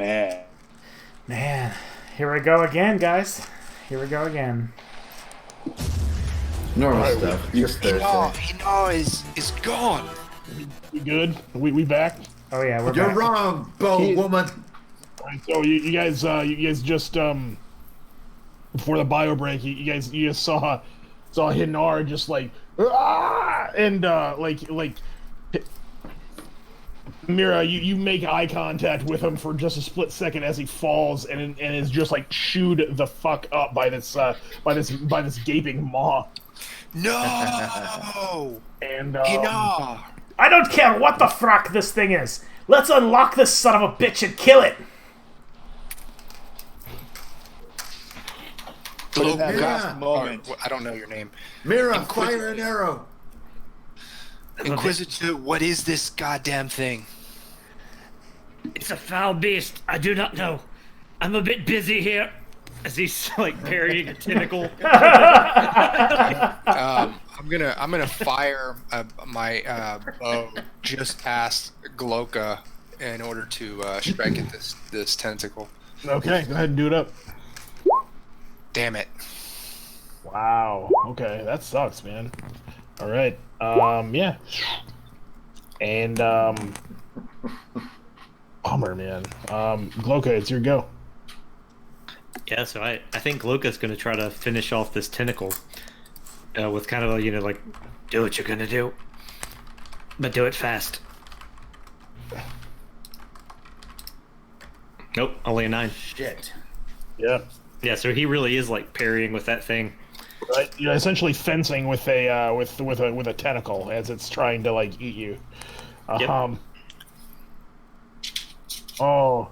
man. Man, here we go again, guys. Here we go again. Normal stuff. Just Thursday. Is gone. We good? We back? Oh yeah, we're You're back. wrong, Bo woman. Alright, so you guys just before the bio break, you guys saw Hinar just like and like Mira, you make eye contact with him for just a split second as he falls and is just like chewed the fuck up by this gaping maw. No. And Hinar. I don't care what the frack this thing is. Let's unlock this son of a bitch and kill it. But in that Gloka. last moment, I don't know your name. Mira, fire an arrow. Inquisitor, what is this goddamn thing? It's a foul beast. I do not know. I'm a bit busy here. As he's like parrying a tentacle. I'm gonna fire my bow just past Gloka in order to strike at this tentacle. okay, go ahead and do it up. Damn it! Wow. Okay, that sucks, man. All right. Yeah. And bummer, man. Gloka, it's your go. Yeah, so I think Gloka's gonna try to finish off this tentacle with kind of a, like, do what you're gonna do, but do it fast. Nope, only a 9. Shit. Yeah. Yeah, so he really is like parrying with that thing. Right. You're essentially fencing with a with a tentacle as it's trying to like eat you. Yep. Oh,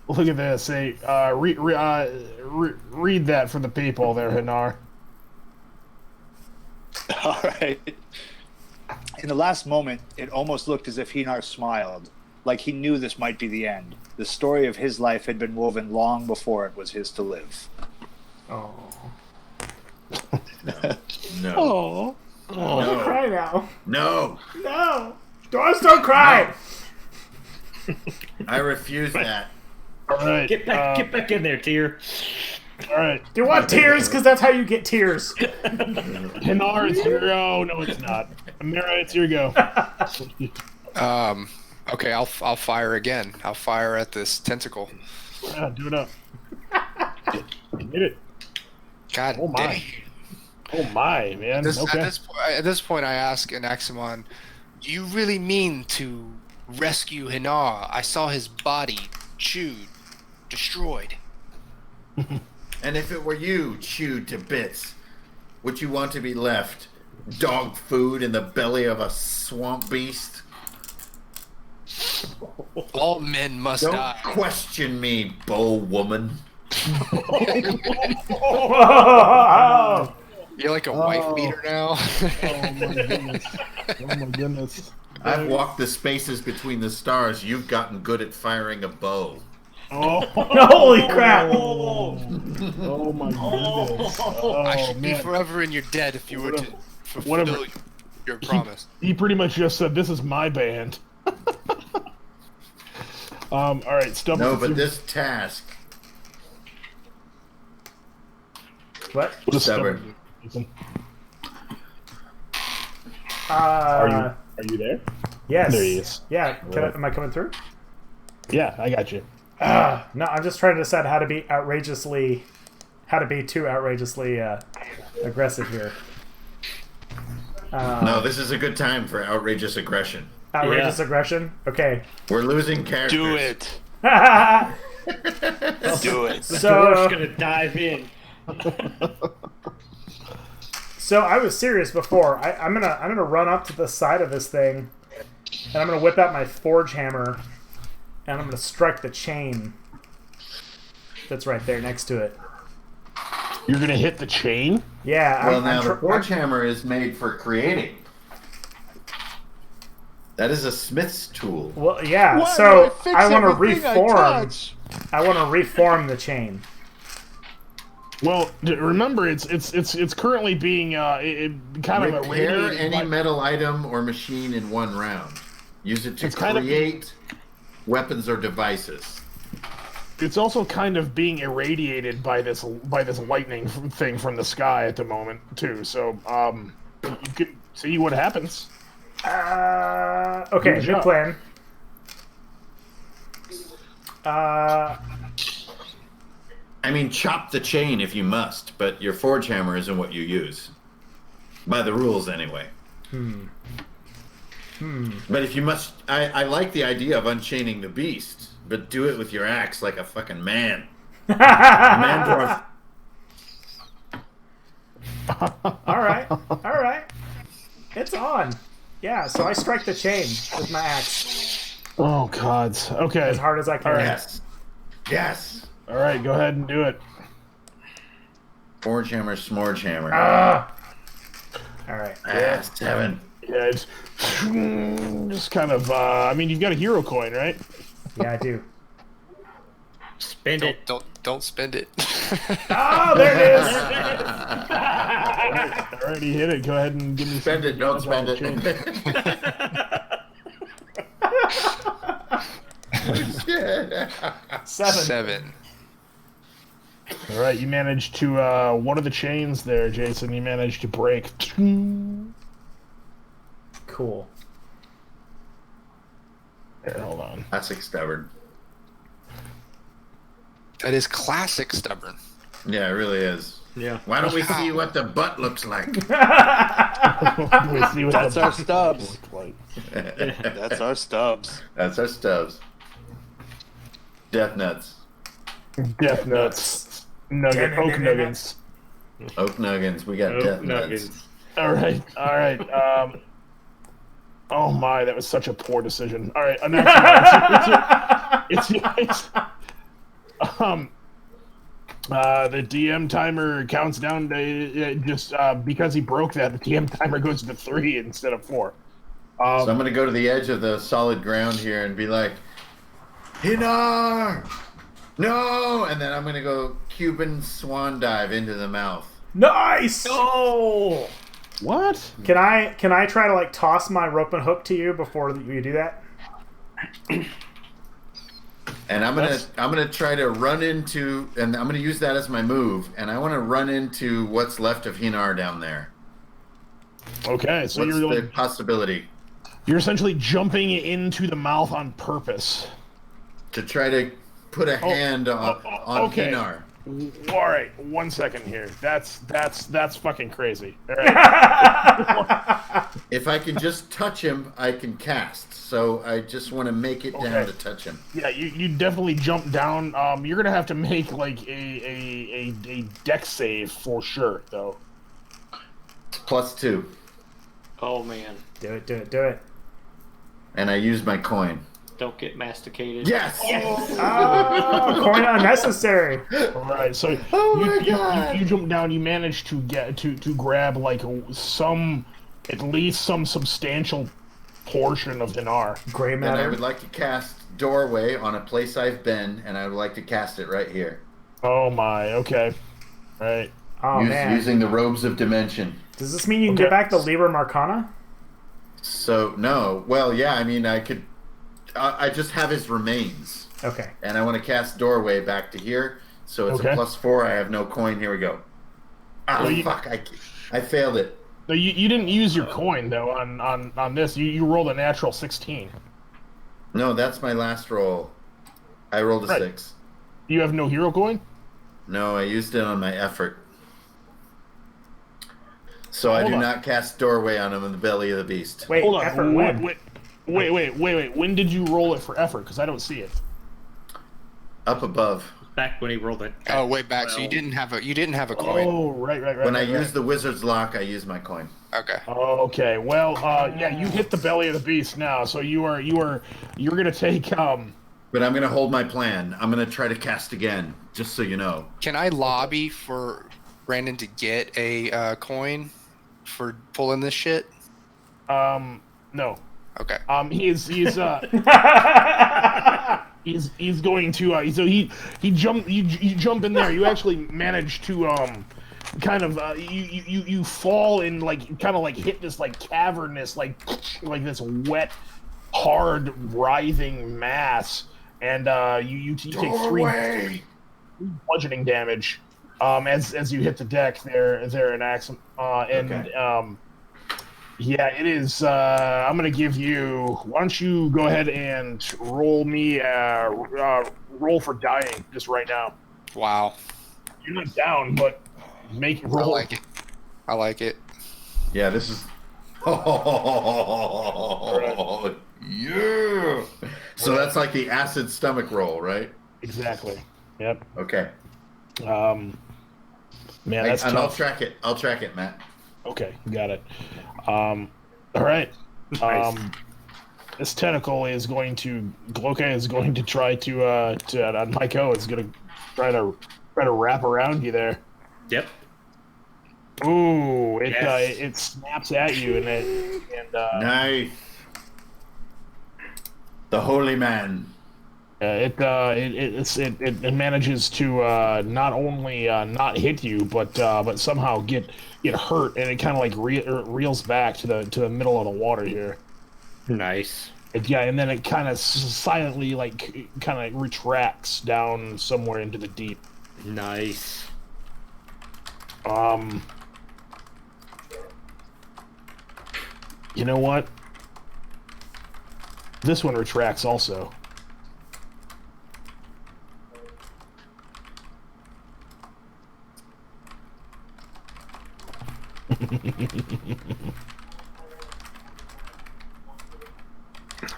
look at this. Hey, read that for the people there, Hinar. all right. In the last moment, it almost looked as if Hinar smiled, like he knew this might be the end. The story of his life had been woven long before it was his to live. Oh. No. Oh. Don't cry now. No. No. Doors don't cry. I refuse that. All right. Get back in there, Tyr. All right. Do you want tears? Because that's how you get tears. Hinar, it's your go. No, it's not. Mira, it's your go. Okay, I'll fire again. I'll fire at this tentacle. Yeah, do it up. Hit it. God Oh my. dang. Oh my, man. Okay. At this point, I ask Anaximon, do you really mean to rescue Hinar? I saw his body chewed, destroyed. And if it were you, chewed to bits, would you want to be left dog food in the belly of a swamp beast? All men must Don't die. question me, bow woman. You're like a wife beater now. Oh my goodness. Oh my goodness. I've walked the spaces between the stars. You've gotten good at firing a bow. Oh, Holy crap. oh my goodness. Oh, I should be man. forever in your dead if you were to Whatever. fulfill your promise. He pretty much just said, "This is my band." All right, Stubbs. No, but this task. What? Stubborn. Are you there? Yes. There he is. Yeah. Am I coming through? Yeah, I got you. No, I'm just trying to decide how to be too outrageously aggressive here. No, this is a good time for outrageous aggression. Outrageous aggression? Okay. We're losing characters. Do it. Do it. We're So, just gonna dive in. so I was serious before. I'm gonna run up to the side of this thing, and I'm gonna whip out my forge hammer, and I'm gonna strike the chain that's right there next to it. You're gonna hit the chain? Yeah. Well, now the forge hammer is made for creating. That is a smith's tool. Well, yeah. Why do So fix I want to everything I reform. touch? I want to reform the chain. Well, remember, it's currently being kind of Repair irradiated any by- metal item or machine in one round. Use it to It's kind of- create weapons or devices. It's also kind of being irradiated by this lightning thing from the sky at the moment too. So you can see what happens. Okay, good plan. I mean, chop the chain if you must, but your forge hammer isn't what you use. By the rules, anyway. But if you must... I like the idea of unchaining the beast, but do it with your axe like a fucking man. Man dwarf. Alright. It's on. Yeah, so I strike the chain with my axe. Oh, God. Okay. As hard as I can. Yes. Yes. All right, go ahead and do it. Forge hammer, smorge hammer. Alright. Ch.7. Yeah, it's just kind of. I mean, you've got a hero coin, right? Yeah, I do. Spend it. Don't spend it. Oh, there it is! I already hit it. Go ahead and give me. Spend it, don't spend it. Seven. All right, you managed to one of the chains there, Jason. You managed to break. Cool. Here, hold on. Classic stubborn. That is classic stubborn. Yeah, it really is. Yeah. Why don't we see what the butt looks like? We see what That's the our stubs. look like. That's our stubs. That's our stubs. Death nuts. Death nuts. Nugget. Oak nuggets. Oak nuggets. We got death nuts. All right. Oh my, that was such a poor decision. All right, it's the DM timer counts down to just because he broke that. The DM timer goes to 3 instead of 4. So I'm gonna go to the edge of the solid ground here and be like, Hinar, no, and then I'm gonna go Cuban swan dive into the mouth. Nice! Oh! What? Can I try to like toss my rope and hook to you before you do that? And I'm gonna try to run into, and I'm gonna use that as my move, and I want to run into what's left of Hinar down there. Okay, so What's you're the possibility you're essentially jumping into the mouth on purpose. to try to put a hand on okay. Hinar? All right, 1 second here. That's fucking crazy. All right. If I can just touch him, I can cast. So I just want to make it down to touch him. Yeah, you definitely jump down. You're gonna have to make like a dex save for sure, though. +2. Oh man. Do it. And I use my coin. Don't get masticated. Yes! Oh, coin unnecessary. All right, so you jump down. You manage to get to grab like at least some substantial portion of Hinar. Gray And I matter. would like to cast Doorway on a place I've been, and I would like to cast it right here. Oh my, okay. All right. Oh man. Using the Robes of Dimension. Does this mean you can get back the Liber Marcana? So, no. Well, yeah, I mean, I could... I just have his remains. Okay. And I want to cast Doorway back to here. So it's a +4. I have no coin. Here we go. Ah, fuck. I failed it. No, you didn't use your coin though on this. You rolled a natural 16. No, that's my last roll. I rolled a 6. You have no hero coin? No, I used it on my effort. So I do not cast Doorway on him in the belly of the beast. Wait, Hold on. effort when? Wait. When did you roll it for effort? Because I don't see it. Up above. Back when he rolled it. Oh, way back. So you didn't have a coin. Oh, right. When I use the wizard's lock, I use my coin. Okay. Okay. Well, yeah, you hit the belly of the beast now, so you're gonna take But I'm gonna hold my plan. I'm gonna try to cast again, just so you know. Can I lobby for Brandon to get a coin for pulling this shit? no. Okay. He's going to so he jump you jump in there. You actually manage to kind of you fall and like kind of like hit this like cavernous like this wet hard writhing mass, and you take 3 bludgeoning damage as you hit the deck there in Axum. Yeah, it is. I'm gonna give you. Why don't you go ahead and roll me roll for dying just right now? Wow. You're not down, but make it I roll. like it. I like it. Yeah, this is. Oh, yeah. So that's like the acid stomach roll, right? Exactly. Yep. Okay. Man, that's and tough. I'll track it, Matt. Okay, got it. All right. Nice. This tentacle is going to Gloka is going to try to on Maiko is going to try to wrap around you there. Yep. Ooh, Yes. it snaps at you and Nice. The holy man. it manages to not only not hit you but somehow get hurt, and it kind of like reels back to the middle of the water here. Nice. And then it kind of silently kind of retracts down somewhere into the deep. Nice. You know what? This one retracts also.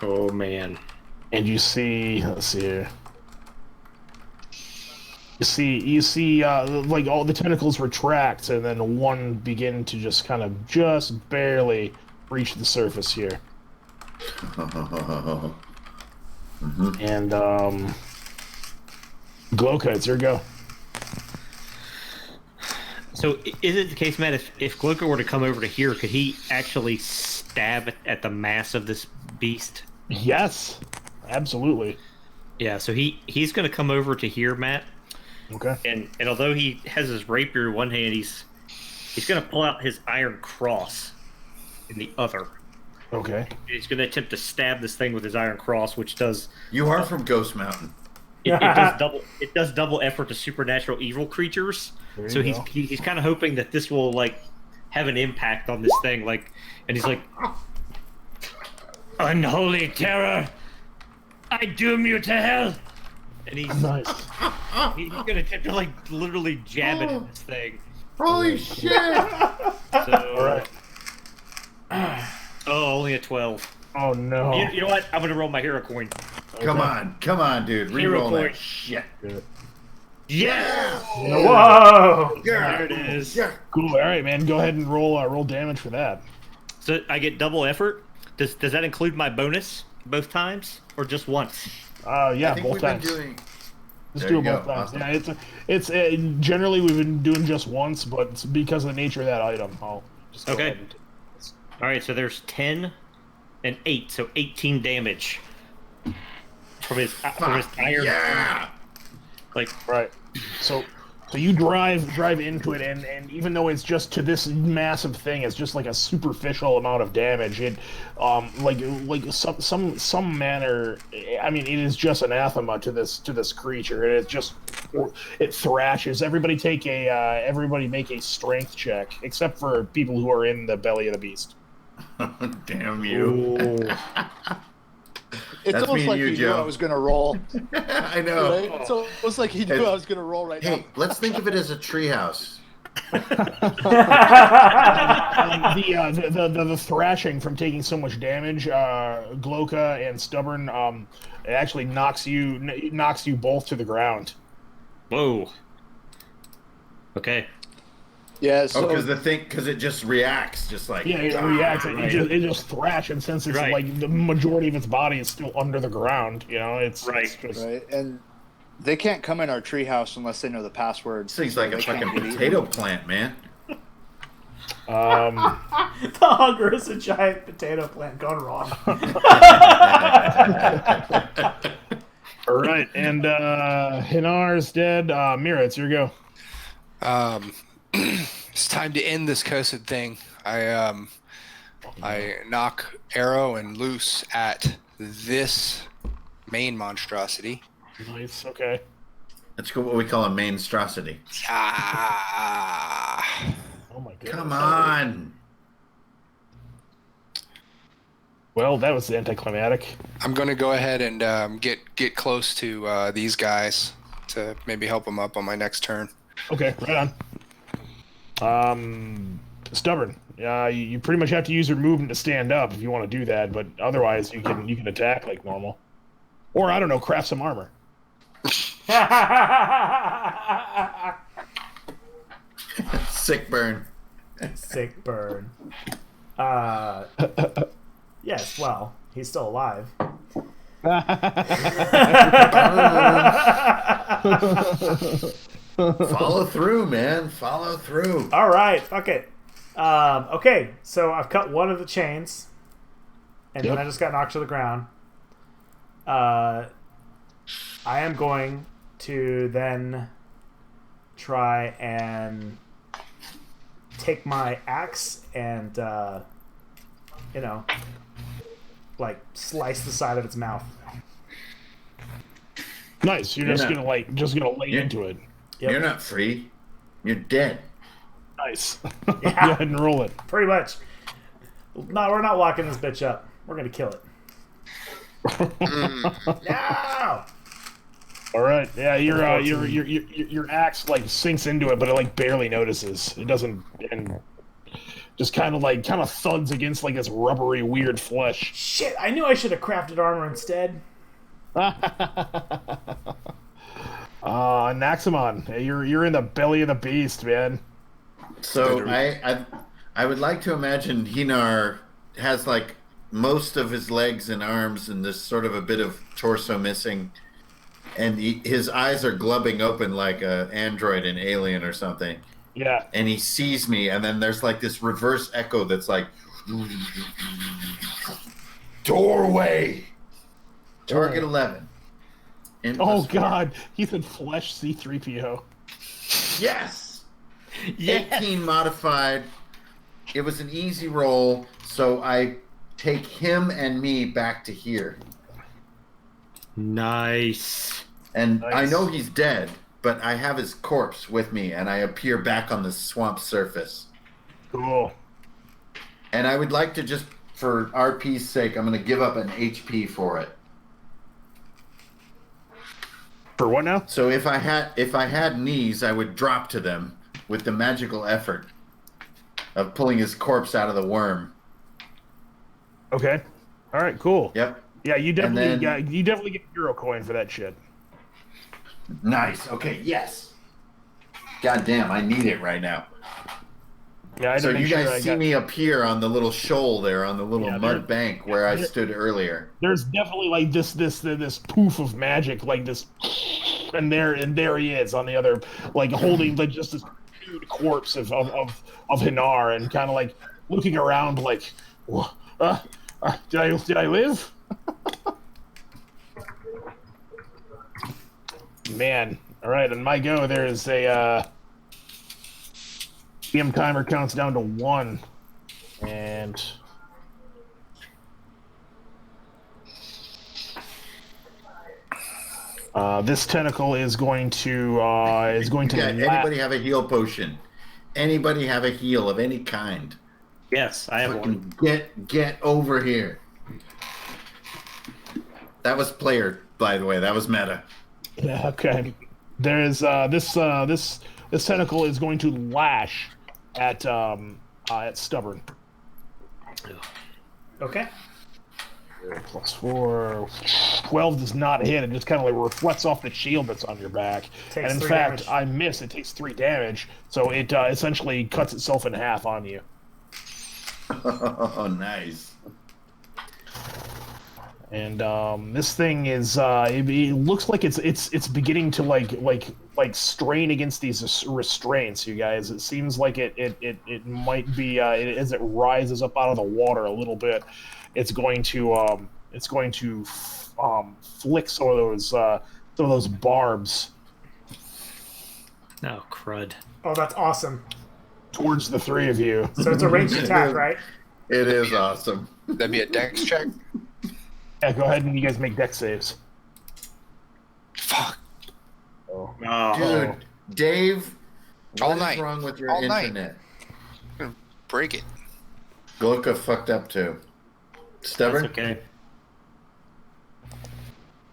Oh man. And you see, let's see here. You see, like all the tentacles retract, and then one begin to just barely reach the surface here. And Gloka, it's your go. So is it the case, Matt, if Gloka were to come over to here, could he actually stab at the mass of this beast? Yes, absolutely. Yeah, so he's going to come over to here, Matt. Okay. And although he has his rapier in one hand, he's going to pull out his iron cross in the other. Okay. He's going to attempt to stab this thing with his iron cross, which does... You are from Ghost Mountain. It does double effort to supernatural evil creatures. So he's kind of hoping that this will have an impact on this thing, and he's like, "Unholy terror, I doom you to hell." And he's nice. he's gonna attempt to literally jab it at this thing. Holy shit! So, All right. Oh, only a 12. Oh no. You know what? I'm gonna roll my hero coin. Come on, dude. Hero Reroll point. that shit. Yeah. Whoa! Yeah. There it is. Yeah. Cool. All right, man. Go ahead and roll damage for that. So I get double effort. Does that include my bonus both times or just once? Yeah, I think both we've times. been doing. Just There do you it both go. times. Awesome. Yeah, it's generally we've been doing just once, but it's because of the nature of that item. I'll just go Okay. ahead and take this. All right, so there's 10 and 8, so 18 damage from his iron. Yeah. Right. So you drive into it, and even though it's just to this massive thing, it's just like a superficial amount of damage. It, some manner. I mean, it is just anathema to this creature, and it thrashes. Everybody make a strength check, except for people who are in the belly of the beast. Damn you. Ooh. It's That's almost me like and you, he knew Joe. I was gonna roll. I know. Right? It's almost like he knew I was gonna roll right Hey, now. let's think of it as a treehouse. The thrashing from taking so much damage, Gloka and Stubborn, it actually knocks you both to the ground. Whoa. Okay. Yeah. So because it just reacts, just like Yeah, it reacts. right. It just thrashes, and since it's Right. like the majority of its body is still under the ground, it's Right. it's just right, and they can't come in our treehouse unless they know the password. This thing's like a They can't fucking get potato plant, man. The hugger is a giant potato plant gone wrong. all right. And Hinar's dead. Mira, it's your go. It's time to end this cursed thing. I knock arrow and loose at this main monstrosity. Nice. Okay. Let's go what we call a mainstrosity. Ah. Oh my goodness. Come on. Well, that was anticlimactic. I'm gonna go ahead and get close to these guys to maybe help them up on my next turn. Okay, right on. Stubborn. You pretty much have to use your movement to stand up if you want to do that, but otherwise you can attack like normal. Or I don't know, craft some armor. Sick burn. Sick burn. Yes, well, he's still alive. Follow through, man. Follow through. All right, fuck it. Okay, so I've cut one of the chains, and then Yep. I just got knocked to the ground. I am going to then try and take my axe and, like slice the side of its mouth. Nice. You're You're just not- gonna lay you're- into it. Yep. You're not free. You're dead. Nice. Yeah. Go ahead and roll it. Pretty much. No, we're not locking this bitch up. We're gonna kill it. No! All right. Yeah, your axe like sinks into it, but it like barely notices. It doesn't, and just kind of thuds against like this rubbery weird flesh. Shit! I knew I should have crafted armor instead. Naxamon, you're in the belly of the beast, man. So I would like to imagine Hinar has like most of his legs and arms and there's sort of a bit of torso missing, and his eyes are glubbing open like a android in Alien or something. Yeah. And he sees me, and then there's like this reverse echo that's like doorway. Target 11. Oh God, he's in flesh C-3PO. Yes. 18 modified. It was an easy roll, so I take him and me back to here. Nice. And Nice. I know he's dead, but I have his corpse with me, and I appear back on the swamp surface. Cool. And I would like to just, for RP's sake, I'm going to give up an HP for it. For what now? So if I had knees, I would drop to them with the magical effort of pulling his corpse out of the worm. Okay. All right. Cool. Yep. Yeah, you definitely then- you definitely get hero coin for that shit. Nice. Okay. Yes. God damn, I need it right now. Yeah, I So didn't you make sure guys I see got- me appear on the little shoal there, on the little Yeah, mud bank where I stood earlier. There's definitely like this poof of magic, like this, and there he is on the other, like holding like just this nude corpse of Hinar, and kind of like looking around like, did I live? Man, all right, on my go, there is a GM timer counts down to 1, and this tentacle is going to Yeah, lap. anybody have a heal potion? Anybody have a heal of any kind? Yes, I have one. Fucking get over here. That was player, by the way. That was meta. Yeah, okay. There's this tentacle is going to lash at Stubborn. Okay. +4. 12 does not hit. It just kind of like reflects off the shield that's on your back. Takes and in 3 fact, damage. I miss. It takes 3 damage, so it essentially cuts itself in half on you. Oh, nice. And this thing is it looks like it's beginning to like strain against these restraints, you guys. It seems like it might be as it rises up out of the water a little bit, it's going to flick some of those barbs Oh, crud. Oh, that's awesome. towards the 3 of you. So it's a ranged attack, right? It is awesome. That'd be a dex check. Yeah, go ahead and you guys make dex saves. Fuck. Oh. Dude, Dave, All what is night. wrong with your All night. internet? I'm gonna break it. Gloka fucked up too. Stubborn? That's okay.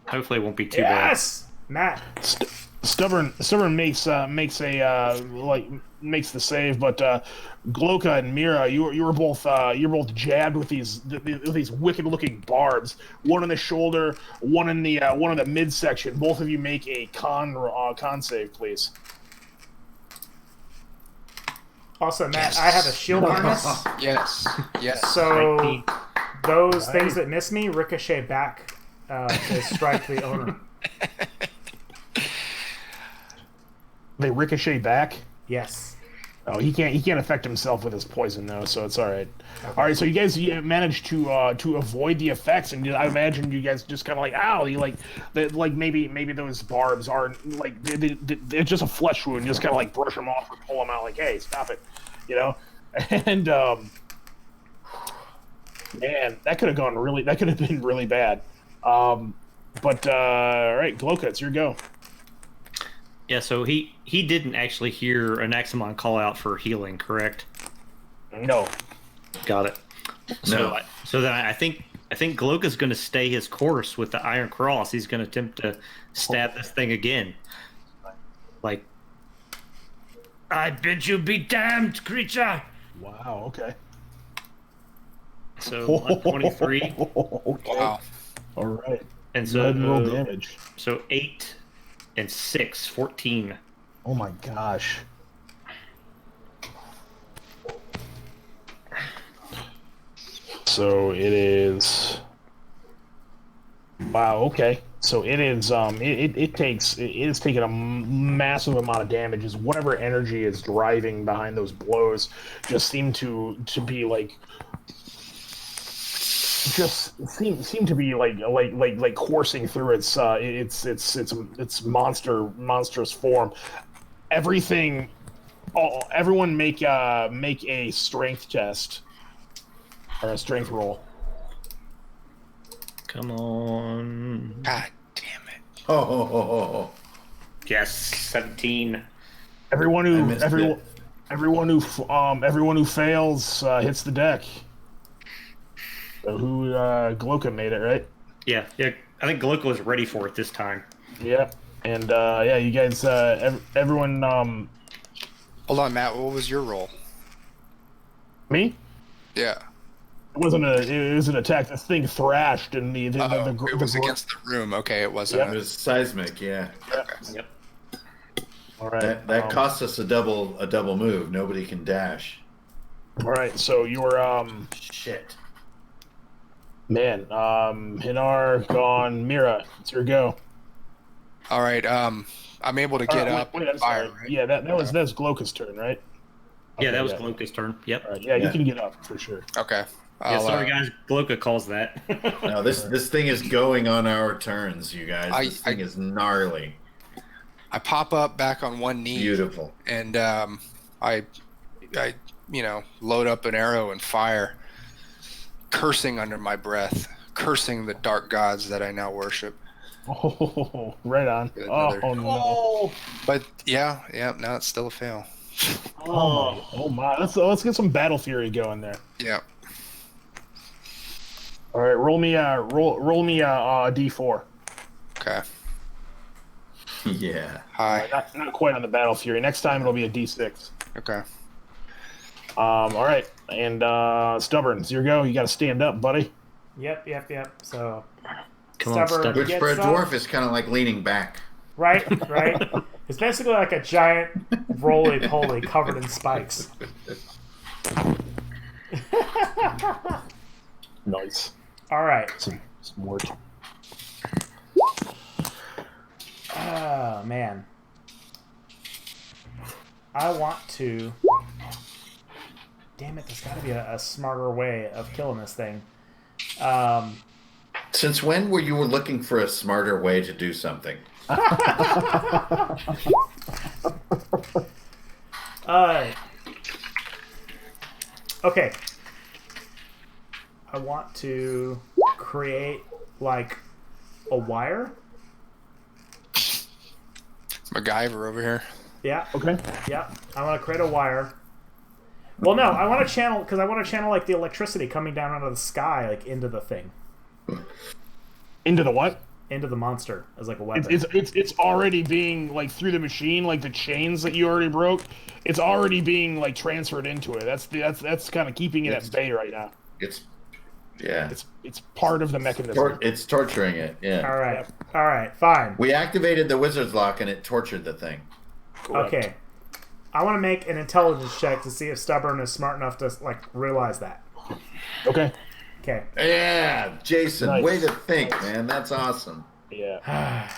Hopefully it won't be too bad. Yes, Matt. Stubborn makes makes the save, but Gloka and Mira, you were both jabbed with these wicked looking barbs. One in the shoulder, one in the midsection. Both of you make a con save, please. Also, Matt, Yes. I have a shield harness, Yes. Yes. so 19. those things that miss me ricochet back to strike the owner. They ricochet back. Yes. Oh, he can't affect himself with his poison though, so it's all right. All right, so you guys managed to avoid the effects, and I imagine you guys just kind of like, ow, you like maybe those barbs are like they're just a flesh wound, just kind of like brush them off or pull them out, like, hey, stop it, you know, and man, that could have been really bad. But all right, Gloka, it's your go. Yeah, so he didn't actually hear an Axamon call out for healing, correct? No. Got it. No. So then I think Gloka's going to stay his course with the Iron Cross. He's going to attempt to stab this thing again. Like, I bid you be damned, creature. Wow. Okay. So 123, Okay. Wow. All right. and Go ahead and roll so damage. 8 and 6, 14. Oh my gosh. So it is. Wow. Okay. So it is. It is taking a massive amount of damage. As whatever energy is driving behind those blows just seem to be like. Just seem to be like coursing through its monstrous form. Everyone make a strength test or a strength roll. Come on. God damn it. Oh. Yes, 17. Everyone I missed it. who fails hits the deck. So Gloka made it, right? Yeah. I think Gloka was ready for it this time. Yeah. And you guys, everyone. Hold on, Matt. What was your roll? Me? Yeah. It was an attack. This thing thrashed, and It was against the room. Okay, it wasn't. It was seismic, yeah. Yep. All right. That cost us a double move. Nobody can dash. All right. So you're Shit. man. Hinar gone. Mira, it's your go. All right. I'm able to get up Wait, and I'm fire. sorry. Right? Yeah, that's Gloka's turn, right? Yeah, Okay, that was Gloka's turn. Yep. All right, yeah, you Yeah. can get up for sure. Okay. Yeah, sorry guys, Gloka calls that. No, this thing is going on our turns, you guys. This thing is gnarly. I pop up back on one knee. Beautiful. And I load up an arrow and fire, cursing under my breath, cursing the dark gods that I now worship. Oh, right on. Another- Oh no. But yeah, no, it's still a fail. Oh my. Let's get some battle fury going there. Yeah. All right, roll me a d4. Okay. Yeah. Hi. Not quite on the battle fury. Next time it'll be a d6. Okay. All right, and Stubborn, it's your go. You got to stand up, buddy. Yep. So, Come on, Stubborn Stubborn. Which gets for a up. dwarf is kind of like leaning back. Right. It's basically like a giant roly-poly covered in spikes. Nice. All right. Some work. Oh, man. I want to... Damn it, there's got to be a smarter way of killing this thing. Since when were you looking for a smarter way to do something? Okay. I want to create, like, a wire MacGyver over here. Yeah. Okay. Yeah. I want to create a wire. Well, no, I want to channel like the electricity coming down out of the sky, like into the thing, Into the what? into the monster as like a weapon. It's already being like through the machine, like the chains that you already broke. It's already being like transferred into it. That's kind of keeping it at bay right now. It's It's part of the mechanism. it's torturing it. Yeah. All right, fine. We activated the wizard's lock and it tortured the thing. Correct. Okay. I want to make an intelligence check to see if Stubborn is smart enough to like realize that. Okay. Okay. Yeah, Jason, Nice. way to think, man. That's awesome. Yeah.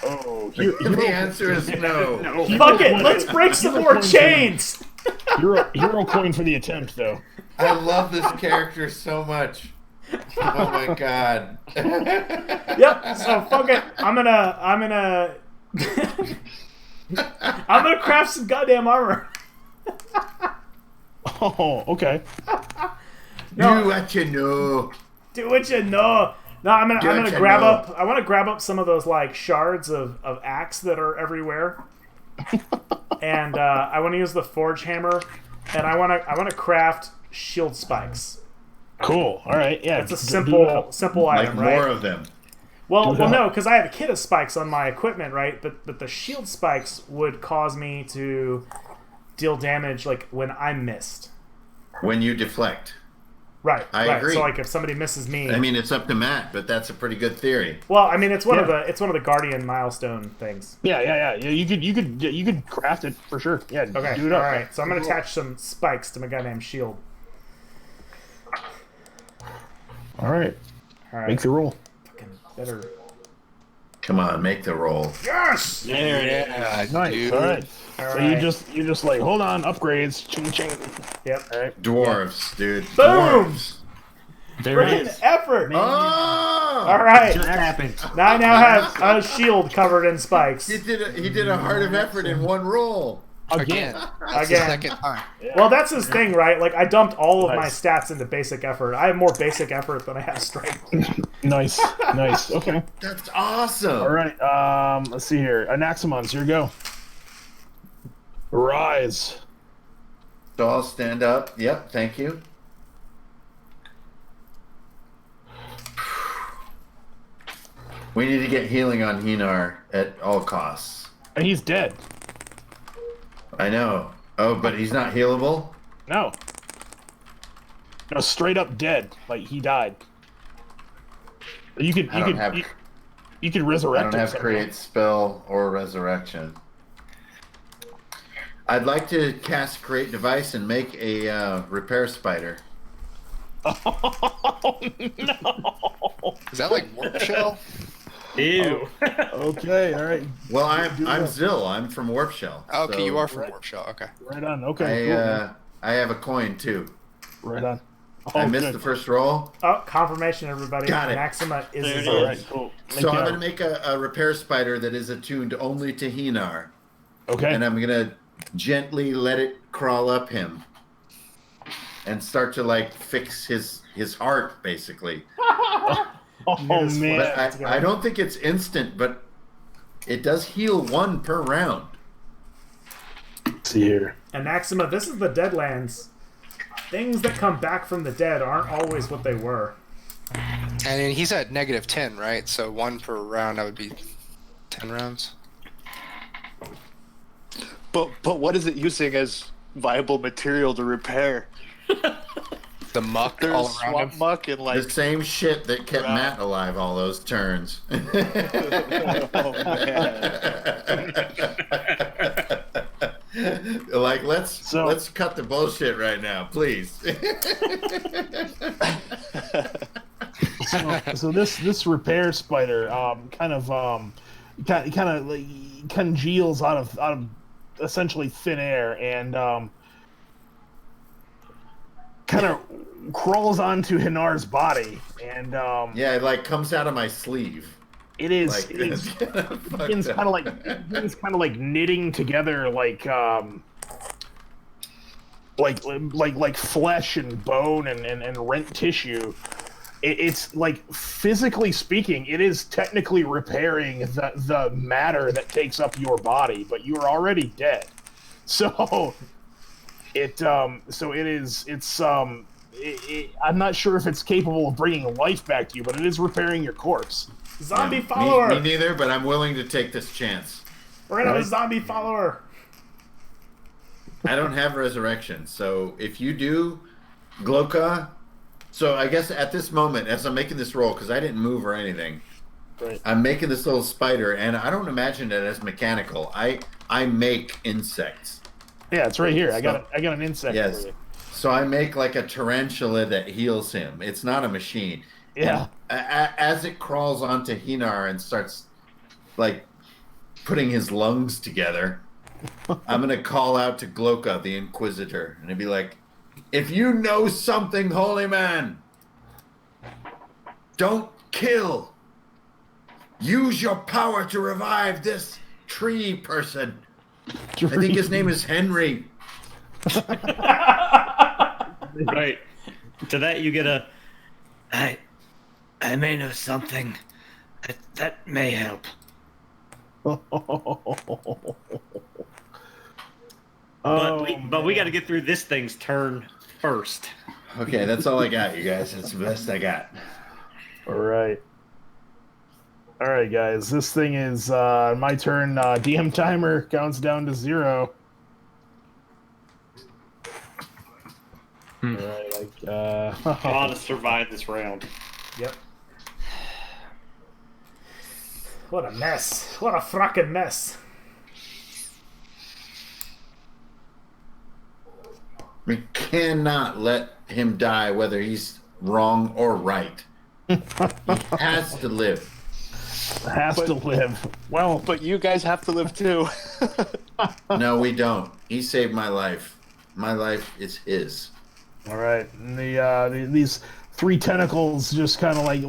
Oh, The answer is no. Fuck it. Let's break some more chains. Hero coin for the attempt, though. I love this character so much. Oh my god. Yep. So fuck it. I'm gonna craft some goddamn armor. Oh, okay. No. You what you know. Do what you know. No, I'm gonna what you grab know. up. I want to grab up some of those like shards of axe that are everywhere, and I want to use the forge hammer, and I want to craft shield spikes. Cool. All right. Yeah. It's a do simple Like item, right? more of them. Well, Do that. no, because I have a kit of spikes on my equipment, right? But the shield spikes would cause me to deal damage like when I'm missed. When you deflect. Right. I right. agree. So like if somebody misses me, I mean, it's up to Matt, but that's a pretty good theory. well, I mean it's one of Yeah. the Guardian milestone things. Yeah. You could craft it for sure. Yeah. Okay. Do it All up. right. So I'm gonna attach some spikes to my goddamn shield. All right. All right. Make the roll. Fucking better. Come on, make the roll. Yes. Yeah, Nice. dude. All right. All So right. you just like hold on, upgrades, ching ching. Yep. All right. Dwarves, dude. Boom! Dwarves. There it Freaking is. effort. Oh! All right. That happened. Now I now have a shield covered in spikes. He did a heart of effort in one roll. Again. That's the Again. second time. Well, that's his thing, right? Like I dumped all of my Nice. stats into basic effort. I have more basic effort than I have strength. Nice. Nice. Okay. That's awesome. All right. Let's see here. Anaximons, here you go. Rise. So I'll stand up. Yep, thank you. We need to get healing on Hinar at all costs. And he's dead. I know. Oh, but he's not healable? No. No, straight up dead. Like he died. You could I don't have you could I resurrect don't him have somehow. create spell or resurrection. I'd like to cast create device and make a repair spider. Oh no. Is that like warp shell? Ew. Okay, all right. Well, I'm Zill. I'm from Warp Shell. Oh, okay, so you are from warp shell. Okay. Right on. Okay. I have a coin too. Cool. Right on. I Oh, missed good. the first roll. Oh, confirmation, everybody. Got it. Maxima is There it his All is. right, cool. So I'm going to make a repair spider that is attuned only to Hinar. Okay. And I'm going to gently let it crawl up him. And start to like fix his heart, basically. Oh Yes, man. But I don't think it's instant, but it does heal 1 per round. Let's see here. And Maxima, this is the Deadlands. Things that come back from the dead aren't always what they were. And then he's at -10, right? So 1 per round, that would be 10 rounds. But what is it using as viable material to repair? The muck There's all around swamp him. muck and like The same shit that kept Right. Matt alive all those turns. oh man. Like let's So- cut the bullshit right now, please. So this repair spider kind of like congeals out of essentially thin air and kind of crawls onto Hinar's body and Yeah, it like comes out of my sleeve. it is Like it is fucked begins up. kind of like knitting together like flesh and bone and rent tissue, it's like, physically speaking, it is technically repairing the matter that takes up your body, but you are already dead. So I'm not sure if it's capable of bringing life back to you, but it is repairing your corpse. Zombie follower! Me neither, but I'm willing to take this chance. We're gonna have a zombie follower! I don't have resurrection, so if you do, Gloka... So I guess at this moment, as I'm making this roll, because I didn't move or anything, Right. I'm making this little spider, and I don't imagine it as mechanical. I make insects. Yeah, it's right here. I got an insect Yes. for you. So I make like a tarantula that heals him. It's not a machine. Yeah. And as it crawls onto Hinar and starts like putting his lungs together, I'm gonna call out to Gloka, the Inquisitor, and I'd be like, "If you know something, holy man, don't kill. Use your power to revive this tree person. I think his name is Henry." Right. To that you get a... I may know something that may help. But we got to get through this thing's turn first. Okay, that's all I got, you guys. It's the best I got. All right, guys. This thing is my turn. DM timer counts down to 0. All right, I want to survive this round. Yep. What a mess. What a frickin' mess. We cannot let him die whether he's wrong or right. He has to live. has to live. Well, But you guys have to live too. No, we don't. He saved my life. My life is his. all right. And these 3 tentacles, just kind of like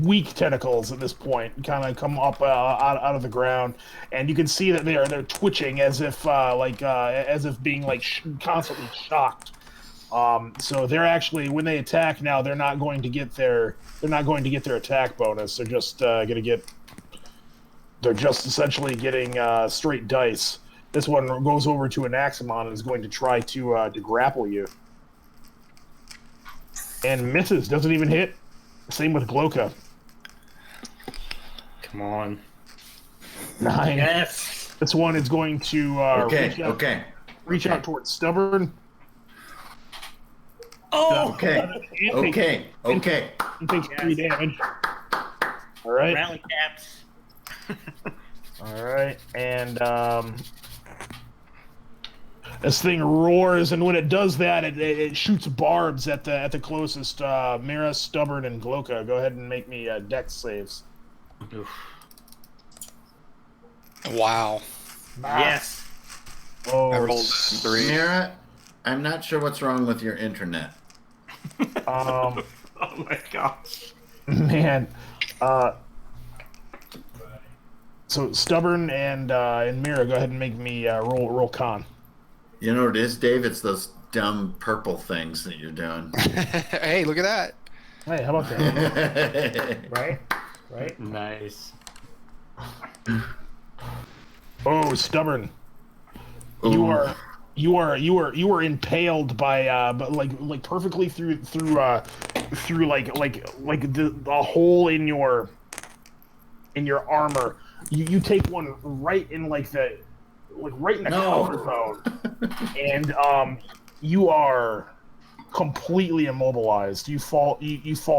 weak tentacles at this point, kind of come up out of the ground, and you can see that they're twitching as if being constantly shocked. So they're actually, when they attack now, they're not going to get their attack bonus. They're just essentially getting straight dice. This one goes over to Anaximon and is going to try to grapple you. And misses, doesn't even hit. Same with Gloka. Come on. 9. Yes. This one is going to reach out towards Stubborn. Oh. Okay. And takes 3 damage. All right. Rally caps. All right. And this thing roars, and when it does that, it shoots barbs at the closest. Mira, Stubborn, and Gloka. Go ahead and make me dex saves. Oof. Wow. Yes. Oh, I rolled 3. Mira, I'm not sure what's wrong with your internet. Oh my gosh. Man. So Stubborn and Mira, go ahead and make me roll con. You know what it is, Dave? It's those dumb purple things that you're doing. Hey, look at that. Hey, how about that? Right? Nice. Oh, Stubborn. Ooh. You are impaled by like perfectly through the hole in your armor. You take one right in right in the collarbone, and you are completely immobilized. You fall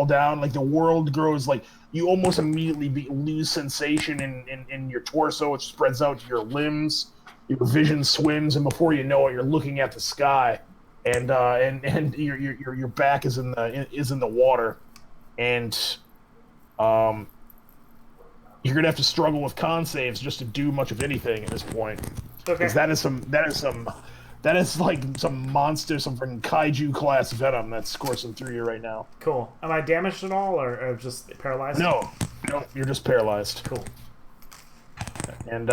down, like the world grows, like you almost immediately lose sensation in your torso, which spreads out to your limbs. Your vision swims, and before you know it, you're looking at the sky, and your back is in the water, and you're gonna have to struggle with con saves just to do much of anything at this point. Okay. Because that is like some monster, some freaking kaiju class venom that's coursing through you right now. Cool. Am I damaged at all, or just paralyzed? No, you're just paralyzed. Cool. And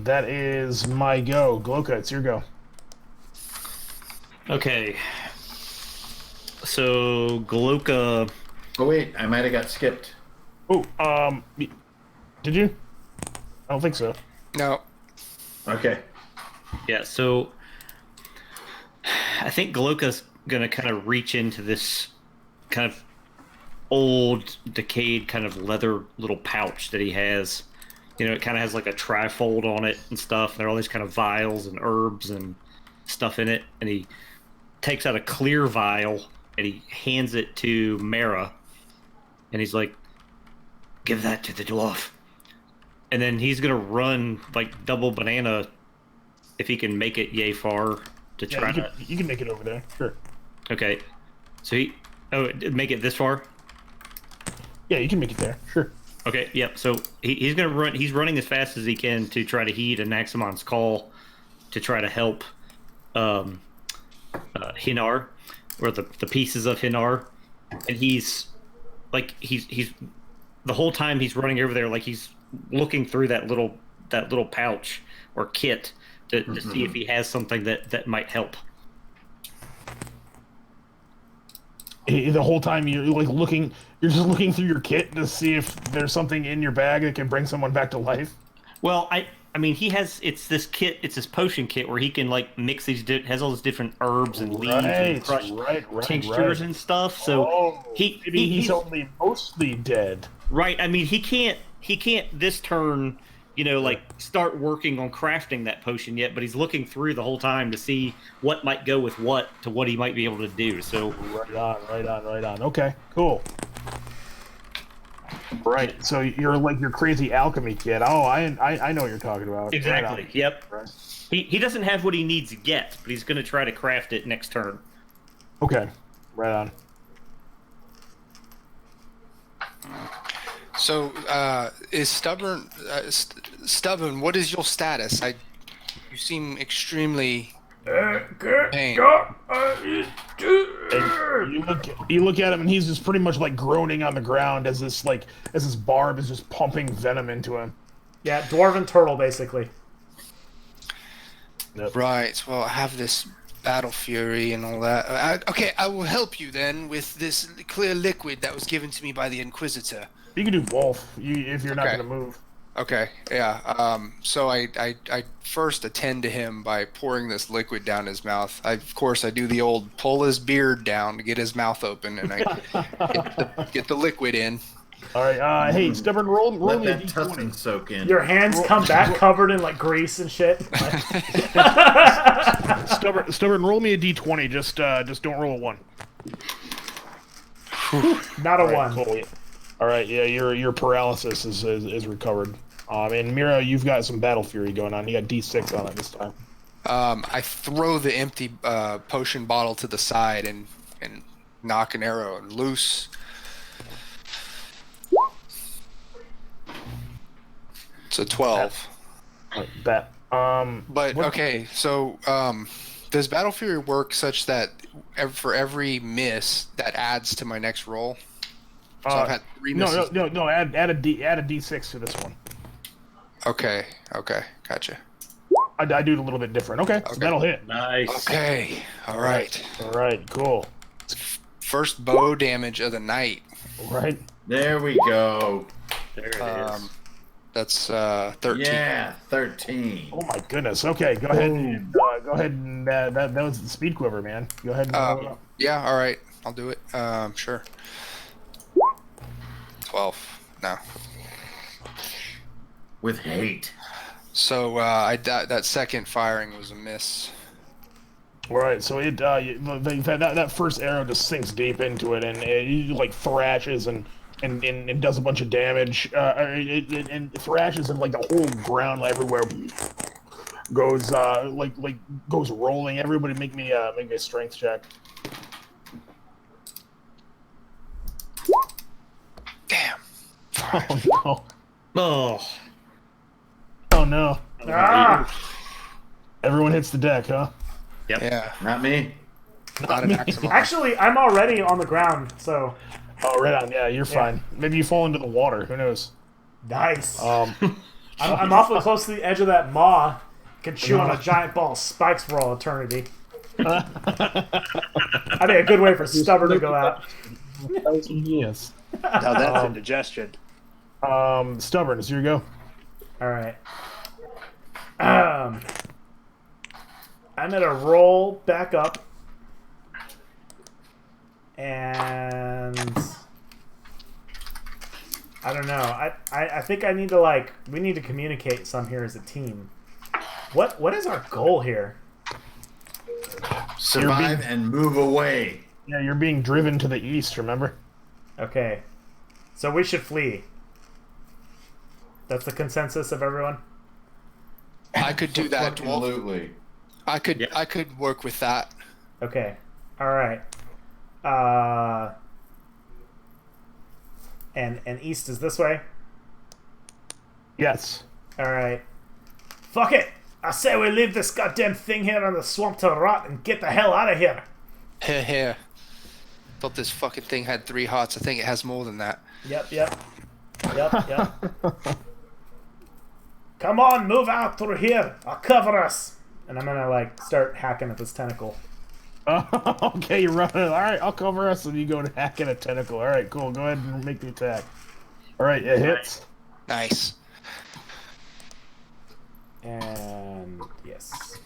that is my go. Gloka, it's your go. Okay. So Gloka Oh wait, I might have got skipped. Oh, did you? I don't think so. No. Okay. Yeah, so I think Galoka's gonna kind of reach into this kind of old, decayed kind of leather little pouch that he has. You know, it kind of has like a trifold on it and stuff. There are all these kind of vials and herbs and stuff in it. And he takes out a clear vial and he hands it to Mara. And he's like, give that to the dwarf. And then he's going to run like double banana if he can make it yay far to try to... You can make it over there. Sure. Okay. So he... Oh, make it this far? Yeah, you can make it there. Sure. Okay, yep. So he's gonna run. He's running as fast as he can to try to heed Anaximon's call to try to help Hinar, or the pieces of Hinar, and he's the whole time he's running over there, like he's looking through that little pouch or kit to see if he has something that might help. The whole time you're like looking. You're just looking through your kit to see if there's something in your bag that can bring someone back to life. Well, I mean, it's this kit. It's this potion kit where he can like mix these. Has all these different herbs and leaves and crushed tinctures and stuff. So he's only mostly dead. Right. I mean, he can't this turn, like start working on crafting that potion yet. But he's looking through the whole time to see what might go with what to what he might be able to do. So right on. Okay, cool. Right, so you're like your crazy alchemy kid. Oh, I know what you're talking about. Exactly. Right yep. Right. He doesn't have what he needs yet, but he's going to try to craft it next turn. Okay, right on. So, is Stubborn? Stubborn, what is your status? You seem extremely. Pain. You look at him, and he's just pretty much like groaning on the ground as this barb is just pumping venom into him. Yeah, dwarven turtle, basically. Yep. Right. Well, I have this battle fury and all that. Okay, I will help you then with this clear liquid that was given to me by the Inquisitor. You can do both if you're not going to move. Okay, yeah. So I first attend to him by pouring this liquid down his mouth. Of course, I do the old pull his beard down to get his mouth open, and I get the liquid in. All right. Hey, Stubborn, roll me a that tussin soak in. Your hands come back covered in like grease and shit. Stubborn, roll me a d20. Just don't roll a 1. Not a 1. Cool. All right, yeah, your paralysis is recovered. And Mira, you've got some battle fury going on. You got D6 on it this time. I throw the empty potion bottle to the side and knock an arrow loose. It's a 12. Bet. Okay, so does battle fury work such that for every miss that adds to my next roll? So I've had 3 misses. No. Add a D6 to this one. Okay, gotcha. I do it a little bit different. Okay. So that'll hit. Nice. Okay, all right. All right, cool. First bow damage of the night. All right. There we go. There it is. That's 13. Yeah, 13. Oh my goodness. Okay, go ahead and that was the speed quiver, man. Go ahead and roll it up. Yeah, all right. I'll do it. Sure. 12. No. With hate. So that second firing was a miss. All right, so that first arrow just sinks deep into it, and it like thrashes and does a bunch of damage. And thrashes, and like the whole ground everywhere goes goes rolling. Everybody make me a strength check. Damn. Oh no! Oh, no! Everyone hits the deck, huh? yep. Yeah. Not me. Not an Aximon. Actually, I'm already on the ground, so Oh, right on. Yeah, you're fine. Maybe you fall into the water. Who knows? nice. I'm awfully close to the edge of that maw. Can chew on a giant ball of spikes for all eternity. I think a good way for Stubborn to go out. 1,000 years. Now that's indigestion. Stubborn, it's your go. All right. I'm gonna roll back up, and I don't know. I think I need to we need to communicate some here as a team. What is our goal here? Survive and move away. Yeah, you're being driven to the east, remember? Okay, so we should flee. That's the consensus of everyone. I could do that, Dwarf. Absolutely. I could work with that. Okay. All right. And east is this way. Yes. All right. Fuck it. I say we leave this goddamn thing here in the swamp to rot and get the hell out of here. Here. Thought this fucking thing had 3 hearts. I think it has more than that. Yep. Come on, move out through here. I'll cover us. And I'm gonna start hacking at this tentacle. Okay, you're running. All right, I'll cover us, and you go to hack at a tentacle. All right, cool. Go ahead and make the attack. All right, it hits. Nice. And yes.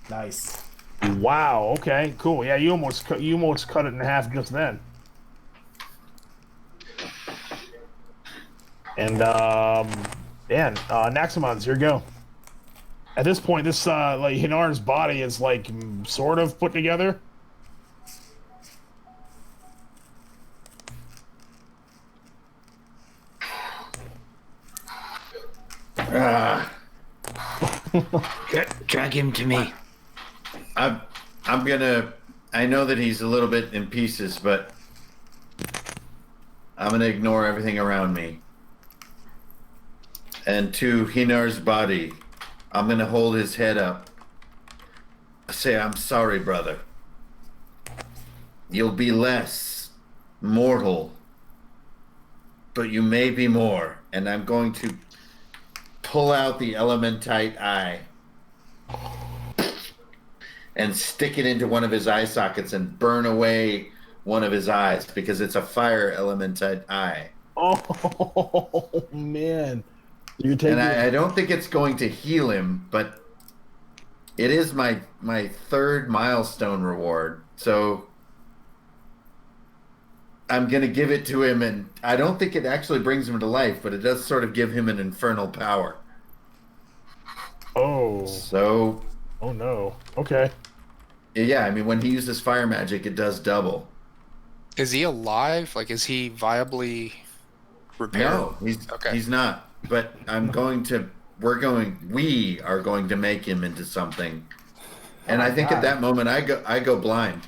Nice. Wow. Okay. Cool. Yeah, you almost cut it in half just then. And Naximons, here you go. At this point, this Hinar's body is sort of put together. Drag him to me. I'm gonna. I know that he's a little bit in pieces, but I'm gonna ignore everything around me. And to Hinar's body, I'm gonna hold his head up. Say, I'm sorry, brother. You'll be less mortal, but you may be more. And I'm going to pull out the elementite eye and stick it into one of his eye sockets and burn away one of his eyes because it's a fire elementite eye. Oh man! You're taking. And I don't think it's going to heal him, but it is my 3rd milestone reward. So I'm gonna give it to him, and I don't think it actually brings him to life, but it does sort of give him an infernal power. Oh. So. Oh no. Okay. Yeah, I mean, when he uses fire magic, it does double. Is he alive? Is he viably repaired? No, he's not. But we are going to make him into something. And I think at that moment I go blind.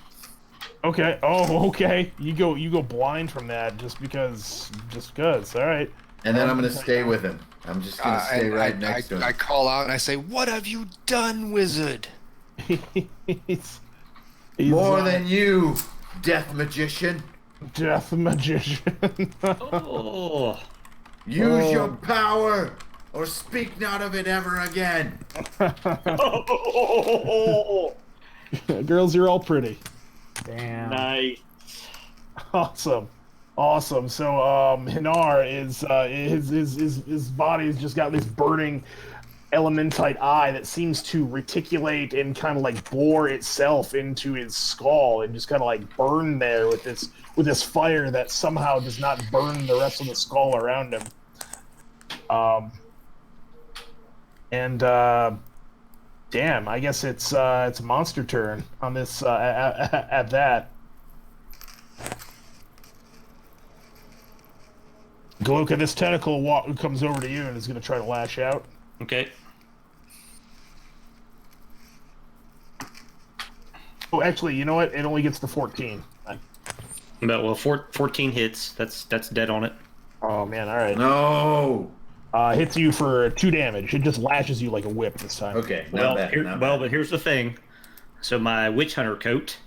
Okay. Oh, okay. You go blind from that just because. All right. And then I'm going to stay with him. I'm just going to stay next to him. I call out and I say, "What have you done, wizard?" he's More than you, death magician. Death magician. Oh. Use your power, or speak not of it ever again. Girls, you're all pretty. Damn. Nice. Awesome. So Hinar is his body has just got this burning elementite eye that seems to reticulate and kind of bore itself into his skull and just kind of burn there with this fire that somehow does not burn the rest of the skull around him. Damn, I guess it's monster turn on this at that. Gloka, this tentacle comes over to you and is going to try to lash out. Okay. Oh, actually, you know what? It only gets to 14. Well, 14 hits. That's dead on it. Oh, man, all right. No. Hits you for 2 damage. It just lashes you like a whip this time. Okay, Well, not bad. but here's the thing. So my witch hunter coat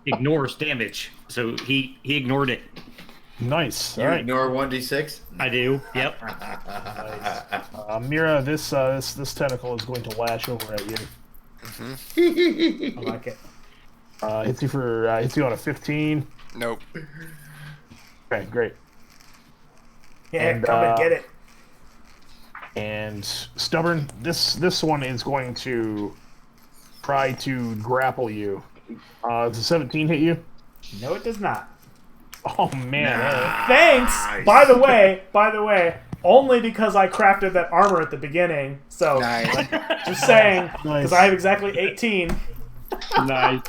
ignores damage. So he ignored it. Nice. You All right. ignore 1d6? I do. Yep. Nice. Mira, this tentacle is going to lash over at you. I like it. Hits you on a 15. Nope. Okay, great. Yeah, come and get it. And Stubborn, this one is going to try to grapple you. Does a 17 hit you? No, it does not. Oh man. Thanks. By the way, only because I crafted that armor at the beginning. So Nice. just saying, because Nice. I have exactly 18. Nice.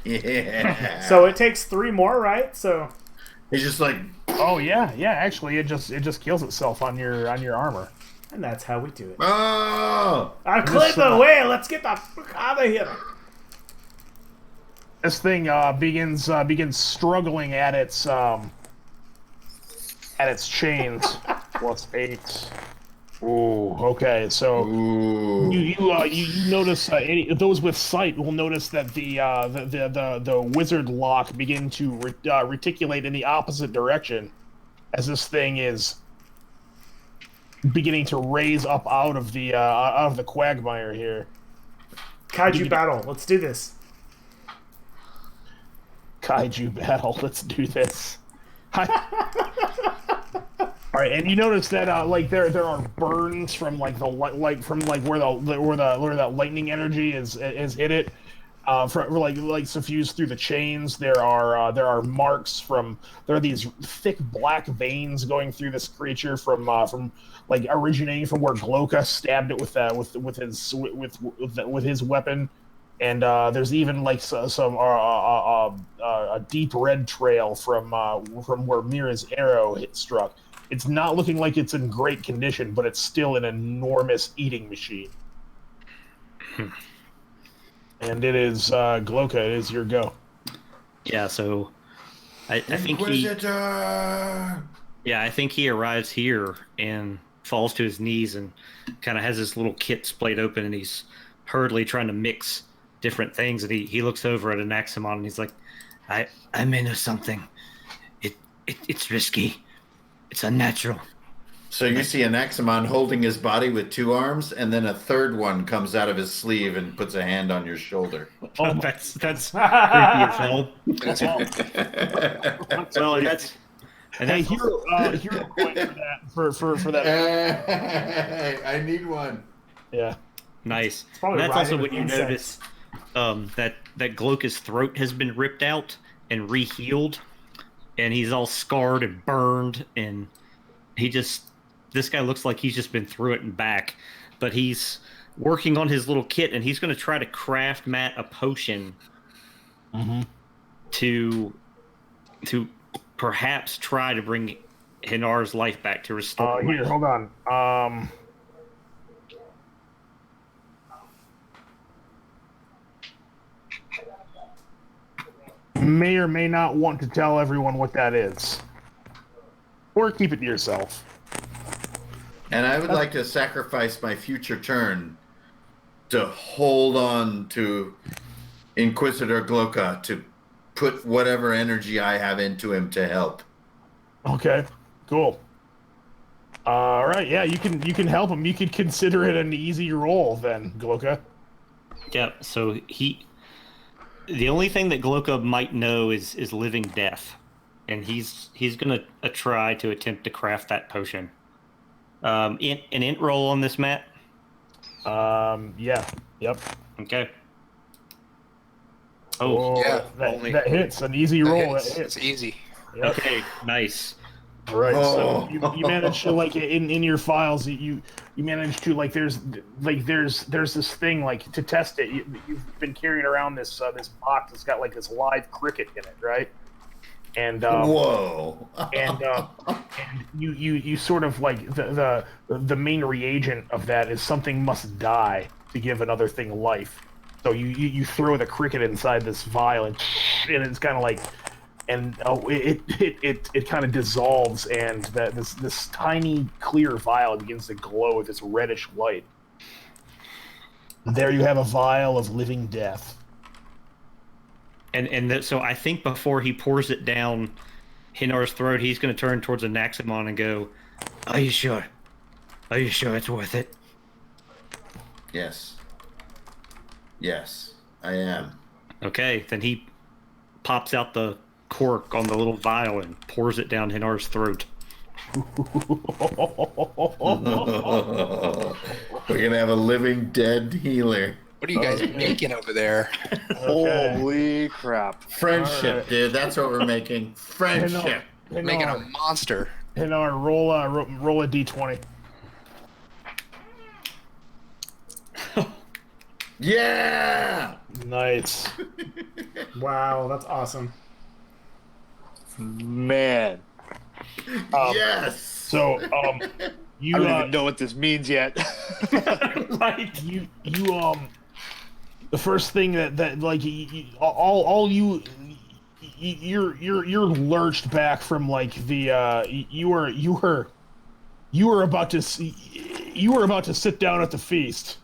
Yeah. So it takes 3 more, right? So He's just like, Oh yeah. Actually, it just kills itself on your armor. and that's how we do it. oh, I cleared the way. Let's get the fuck out of here. This thing begins struggling at its chains. Plus 8. Ooh. Okay. So. ooh. You notice those with sight will notice that the wizard lock begin to reticulate in the opposite direction as this thing is beginning to raise up out of the quagmire here. Kaiju battle. Let's do this. Kaiju battle. Let's do this. All right, and you notice that there are burns from where that lightning energy is hit it, from suffused through the chains. There are marks there are these thick black veins going through this creature from originating from where Gloka stabbed it with his weapon, and there's even a deep red trail from where Mira's arrow struck. It's not looking like it's in great condition, but it's still an enormous eating machine. And it is Gloka. It is your go. Yeah, so I think Inquisitor! I think he arrives here and falls to his knees and kind of has this little kit splayed open, and he's hurriedly trying to mix different things. And he looks over at Anaximon and he's like, I may know something. It's risky. It's unnatural. So you see Anaximon holding his body with 2 arms, and then a third one comes out of his sleeve and puts a hand on your shoulder. Oh, that's creepy as hell. Well, and that's Hey, hero point for that. I need one. Yeah. nice. probably And that's also riding what with you insects. notice. That Gloka's throat has been ripped out and rehealed, and he's all scarred and burned, and this guy looks like he's just been through it and back. But he's working on his little kit, and he's going to try to craft Matt a potion to perhaps try to bring Hinar's life back, to restore Here, life. hold on. May or may not want to tell everyone what that is, or keep it to yourself. And I would like to sacrifice my future turn to hold on to Inquisitor Gloka to put whatever energy I have into him to help. Okay, cool. All right, yeah, you can help him. You can consider it an easy roll then, Gloka. Yeah, so the only thing that Gloka might know is living death, and he's gonna try to attempt to craft that potion. An int roll on this, Matt. Yeah, yep. Okay. Oh, Yeah, that hits an easy roll. That hits. It's easy. Yep. okay, nice. All right, Oh. so you manage to in your files you manage to there's this thing to test it. You've been carrying around this box that's got this live cricket in it, right? And Whoa! and you sort of the main reagent of that is something must die to give another thing life. So you throw the cricket inside this vial and it's kind of it kind of dissolves, and this tiny clear vial begins to glow with this reddish light. There you have a vial of living death. So I think before he pours it down Hinar's throat, he's going to turn towards Anaximon and go, "Are you sure? Are you sure it's worth it?" Yes, I am. Okay, then he pops out the cork on the little vial and pours it down Hinar's throat. We're gonna have a living dead healer. What are you guys making over there? Holy crap! Friendship, Alright. dude. That's what we're making. Friendship. Making a monster. Hinar, roll a d20. Yeah. Nice. Wow, that's awesome. Man, Yes. So you I don't even know what this means yet. you the first thing that like all you you're lurched back from like the you were about to sit down at the feast,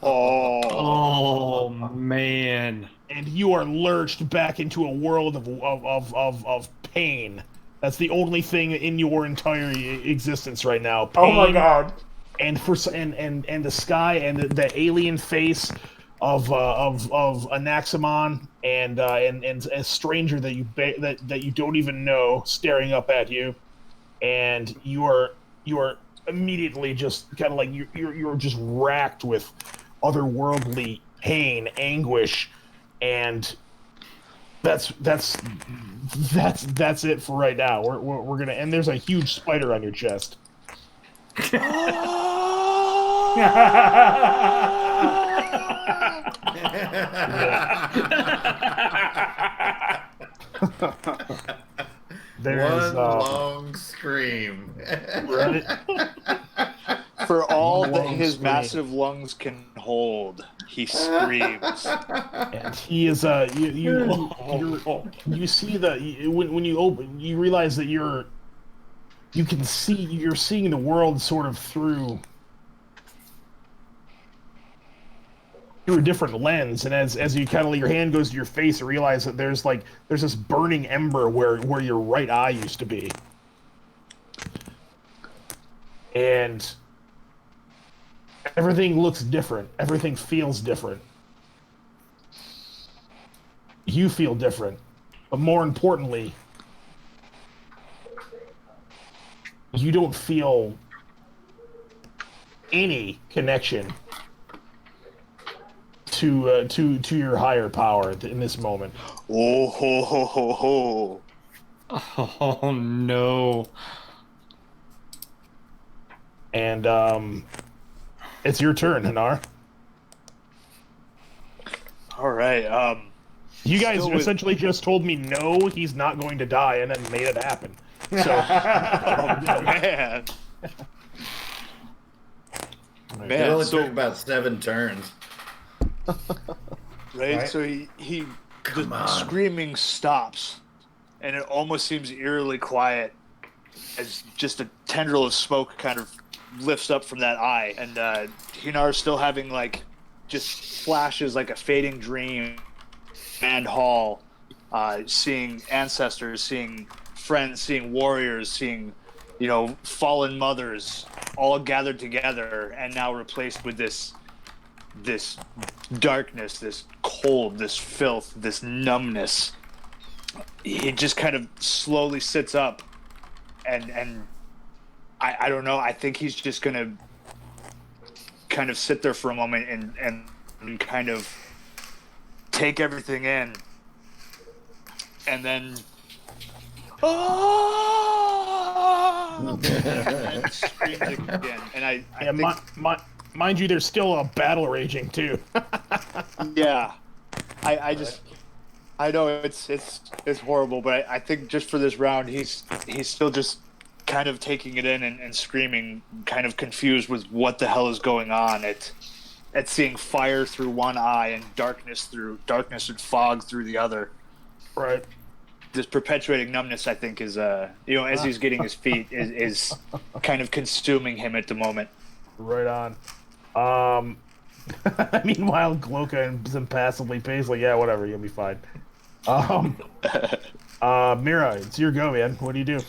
Oh man. and you are lurched back into a world of pain. That's the only thing in your entire existence right now. Pain, Oh my god. and the sky and the alien face of Anaximon and a stranger that you don't even know staring up at you, and you are immediately just kind of like you're just racked with otherworldly pain, anguish, and that's it for right now. We're gonna, and there's a huge spider on your chest. There's One long scream. right? For all that Long his scream. massive lungs can hold, he screams. And he is you see when you open, you realize that you're seeing the world sort of through a different lens, and as you kind of your hand goes to your face, you realize that there's this burning ember where your right eye used to be, and everything looks different, everything feels different, you feel different, but more importantly, you don't feel any connection to your higher power in this moment. Oh ho ho ho ho! Oh no. And it's your turn, Hinar. All right. You guys Still with- essentially just told me no, he's not going to die, and then made it happen. So Oh man. It Man, only so took about 7 turns. right, so he Come the on. screaming stops, and it almost seems eerily quiet as just a tendril of smoke kind of lifts up from that eye, and Hinar's still having like just flashes like a fading dream. And Hall, seeing ancestors, seeing friends, seeing warriors, seeing fallen mothers, all gathered together, and now replaced with this darkness, this cold, this filth, this numbness. He just kind of slowly sits up, and I don't know. I think he's just gonna kind of sit there for a moment and kind of take everything in, and then and screams again. And I think, mind you, there's still a battle raging too. yeah, I know it's horrible, but I think just for this round, he's still just kind of taking it in and screaming, kind of confused with what the hell is going on. At seeing fire through one eye and darkness and fog through the other. Right. This perpetuating numbness, I think, is as he's getting his feet, is kind of consuming him at the moment. Right on. Meanwhile, Gloka is impassively paced like, yeah, whatever, you'll be fine. Mira, it's your go, man. What do you do?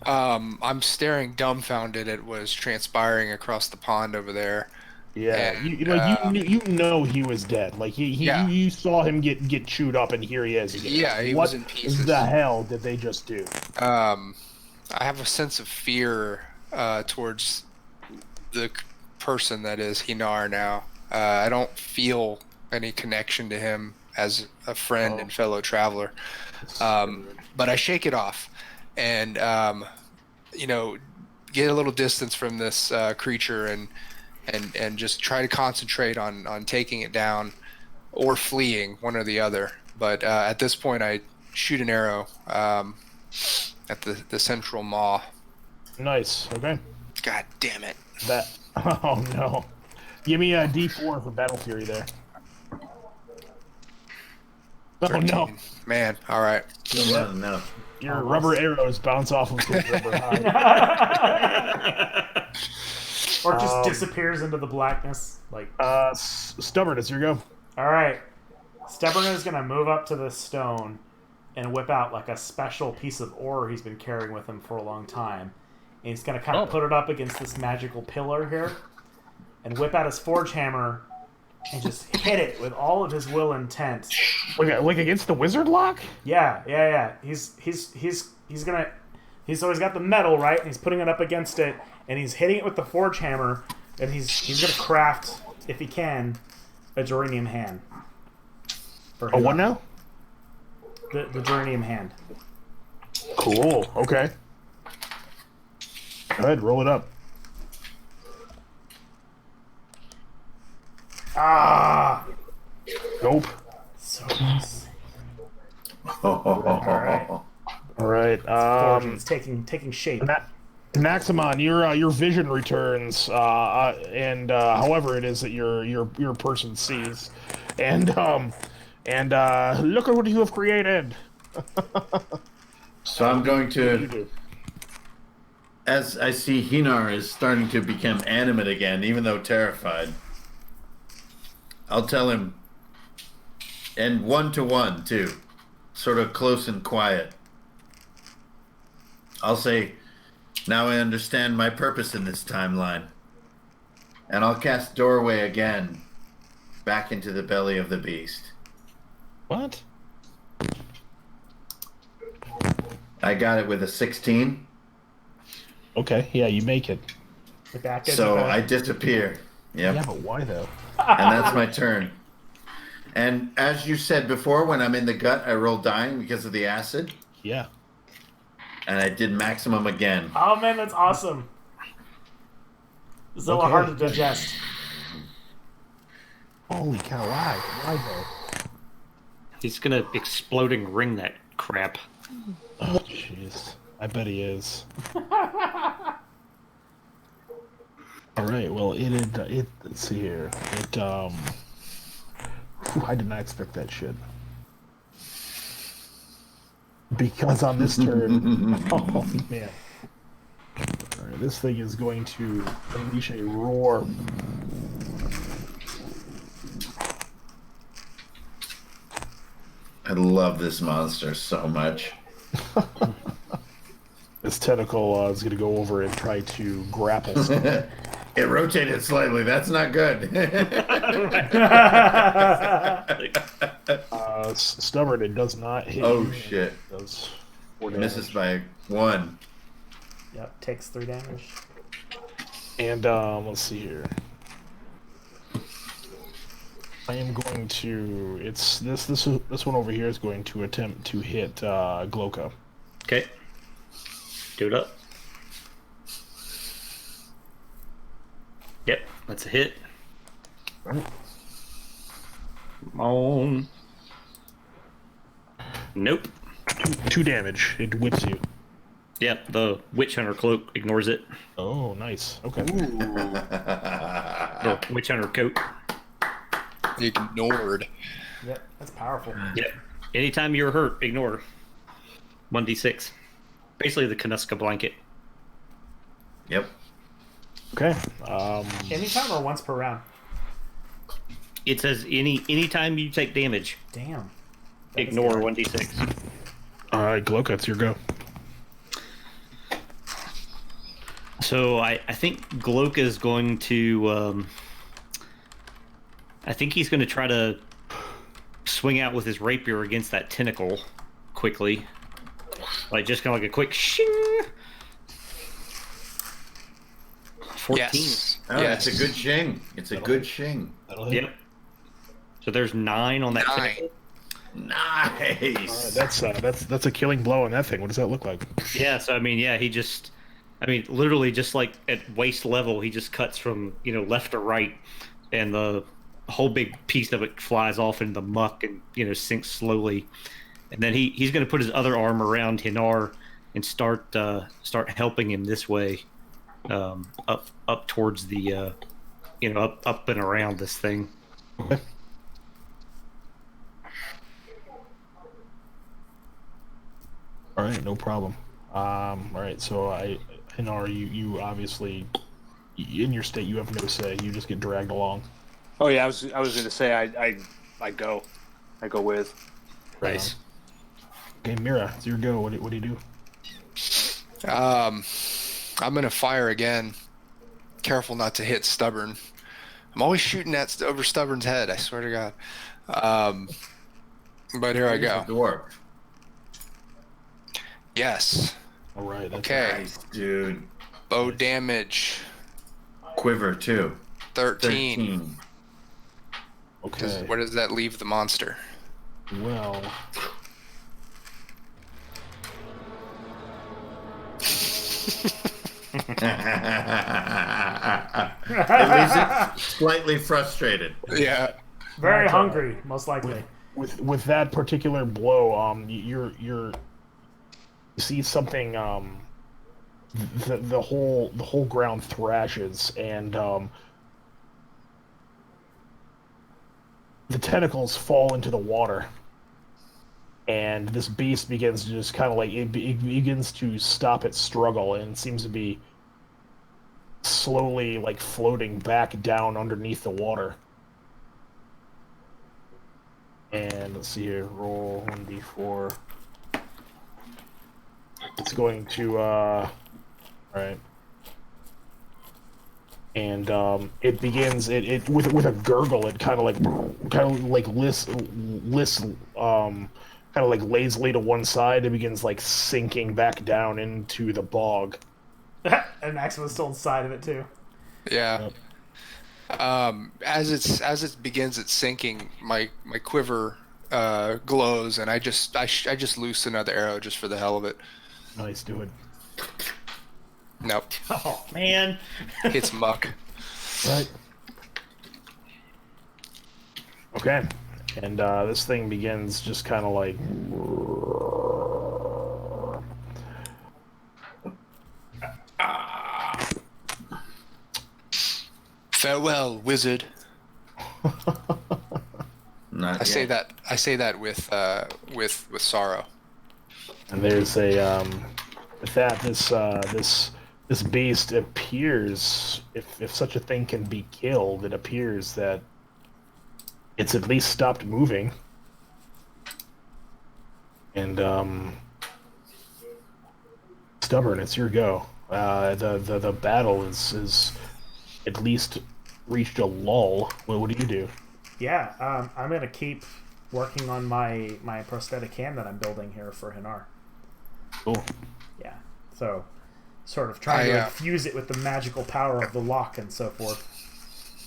I'm staring dumbfounded at what is transpiring across the pond over there. Yeah, And, you know he was dead. Like you saw him get chewed up, and here he is again. Yeah, he was in pieces. What the hell did they just do? I have a sense of fear towards the person that is Hinar now. I don't feel any connection to him as a friend and fellow traveler. But I shake it off and, get a little distance from this creature and just try to concentrate on taking it down or fleeing, one or the other. But at this point, I shoot an arrow at the central maw. Nice. Okay. God damn it. That. Oh no. Give me a D4 for Battle Fury there. Oh 13. no. Man, all right. No. Your rubber arrows bounce off of his rubber hide. Or just disappears into the blackness. Like, Stubborn, it's your go. all right, Stubborn is gonna move up to this stone and whip out like a special piece of ore he's been carrying with him for a long time, and he's gonna kind of put it up against this magical pillar here, and whip out his forge hammer and just hit it with all of his will intent. Like against the wizard lock? Yeah. He's always got the metal, right? And he's putting it up against it, and he's hitting it with the forge hammer, and he's gonna craft, if he can, a geranium hand. For Oh, him. what now? The geranium hand. Cool. Okay. Go ahead, roll it up. Ah, Nope. so close. Alright. All right. Forge is taking shape. Naxamon, your vision returns, and however it is that your person sees, and look at what you have created. So I'm going What do you to, do? as I see Hinar is starting to become animate again, even though terrified, I'll tell him, and 1-to-1 too, sort of close and quiet. I'll say, now I understand my purpose in this timeline. And I'll cast Doorway again, back into the belly of the beast. What? I got it with a 16, Okay, yeah, you make it. The back edge so of I that. disappear. Yep. Yeah, but why though? And that's my turn. And as you said before, when I'm in the gut, I roll dying because of the acid, Yeah. and I did maximum again. Oh man, that's awesome. It's a little Okay. hard to digest. Holy cow! Why though? He's gonna exploding ring that crap. Oh jeez, I bet he is. All right. Well, it. Let's see here. I did not expect that shit. Because on this turn, oh man. All right, this thing is going to unleash a roar. I love this monster so much. This tentacle is going to go over and try to grapple. It rotated slightly. That's not good. Stubborn, it does not hit Oh, you. shit. It does 4 damage. Misses by 1. Yep, takes 3 damage. And let's see here. I am going to. It's this one over here is going to attempt to hit Gloka. Okay. Do it up. Yep, that's a hit. Right. Come on. Nope. 2 damage. It whips you. Yep, the Witch Hunter cloak ignores it. Oh, nice. Okay. Or Witch Hunter coat. Ignored. Yep, that's powerful. Yep. Anytime you're hurt, ignore 1d6. Basically the Kanuska blanket. Yep. Okay. Anytime or once per round? It says anytime you take damage, Damn. ignore 1d6. All right, Gloka, it's your go. So I think Gloka is going to I think he's going to try to swing out with his rapier against that tentacle quickly. Like, just kind of like a quick shing. 14. Yes. Oh, Yes. it's a good shing. It's a good shing. That'll hit. Yep. So there's 9 on that 9. tentacle. Nice. That's a killing blow on that thing. What does that look like? Yeah, so I mean, yeah, literally just like at waist level, he just cuts from, left to right, and the whole big piece of it flies off into the muck and, sinks slowly. And then he's going to put his other arm around Hinar and start helping him this way, up towards the, up and around this thing. Okay. All right, no problem. All right, so Hinar, you obviously, in your state, you have no say. You just get dragged along. Oh yeah, I was gonna say I go with. Nice. Okay, Mira, it's your go. What do you do? I'm gonna fire again. Careful not to hit Stubborn. I'm always shooting at over Stubborn's head. I swear to God. But here I go. Dwarf. Yes. All right. That's Okay. Nice, dude. Bow damage. Quiver, too. 13. Okay. Where does that leave the monster? Well. It leaves it slightly frustrated. Yeah. Very hungry, most likely. With that particular blow, you see something. The whole ground thrashes, and the tentacles fall into the water, and this beast begins to just kind of like it begins to stop its struggle and seems to be slowly like floating back down underneath the water. And let's see here, roll 1d4. It's going to alright. And it begins it with a gurgle. It kind of like lazily to one side. It begins like sinking back down into the bog. And Maximus still inside of it too. Yeah. As it begins its sinking, my quiver glows, and I just loose another arrow just for the hell of it. Nice, do it. Nope. Oh man. Hits muck. Right. Okay. And this thing begins just kind of like. Farewell, wizard. Not I say yet. that with sorrow. And there's a with that this beast appears, if such a thing can be killed, it appears that it's at least stopped moving. And Stubborn, it's your go. The battle is at least reached a lull. What do you do? Yeah, I'm gonna keep working on my prosthetic hand that I'm building here for Hinar. Cool. Yeah, so sort of trying to infuse it with the magical power of the lock and so forth.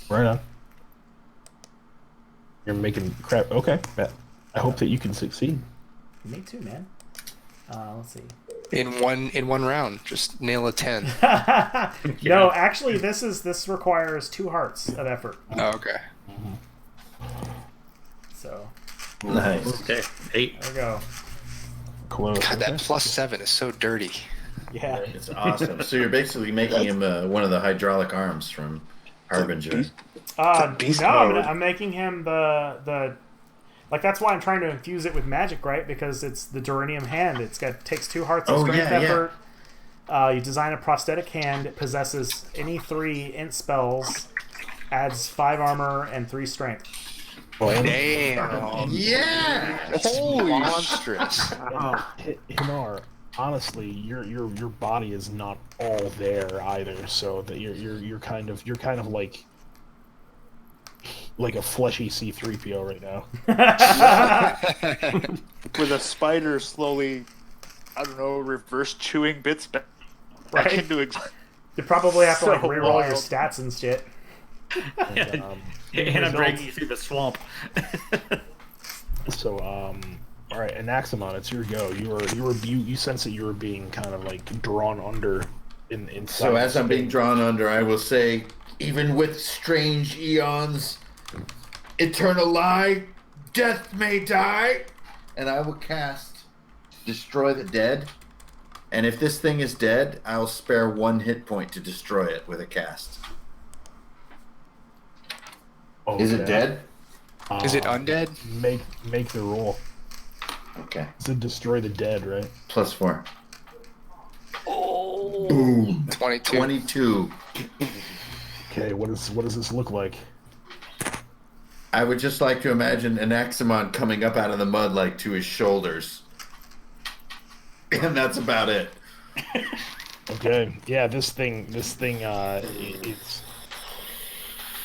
Right on. You're making crap. Okay. I hope that you can succeed. Me too, man. Let's see. In one round, just nail a 10. No, actually, this requires 2 hearts of effort. Oh, okay. So Nice. Okay. 8. there we go. Close. God, Okay. that +7 is so dirty. Yeah. It's awesome. So you're basically making him one of the hydraulic arms from Harbinger. beast No, mode. I'm making him the like that's why I'm trying to infuse it with magic, right? Because it's the Duranium hand. Takes 2 hearts of Oh, strength yeah, yeah. effort. You design a prosthetic hand. It possesses any 3 int spells, adds 5 armor and 3 strength. Damn. Yeah. Holy monstrous. Hinar, honestly, your body is not all there either. So that you're kind of like like a fleshy C-3PO right now. With a spider slowly, I don't know, reverse chewing bits back Right. into You probably have to like So reroll your wild. stats and shit. And, And I'm results. dragging you through the swamp. all right, Anaximon, it's your go. You sense that you were being kind of like drawn under inside. So as this I'm being thing. drawn under, I will say, even with strange eons, eternal lie, death may die, and I will cast Destroy the Dead. And if this thing is dead, I'll spare 1 hit point to destroy it with a cast. Is it Okay. dead? Is it undead? Make the roll. Okay. It's a destroy the dead, right? +4. Oh. Boom. 22. 22. Okay, what does this look like? I would just like to imagine Anaximon coming up out of the mud like to his shoulders. And that's about it. Okay, yeah, this thing, it's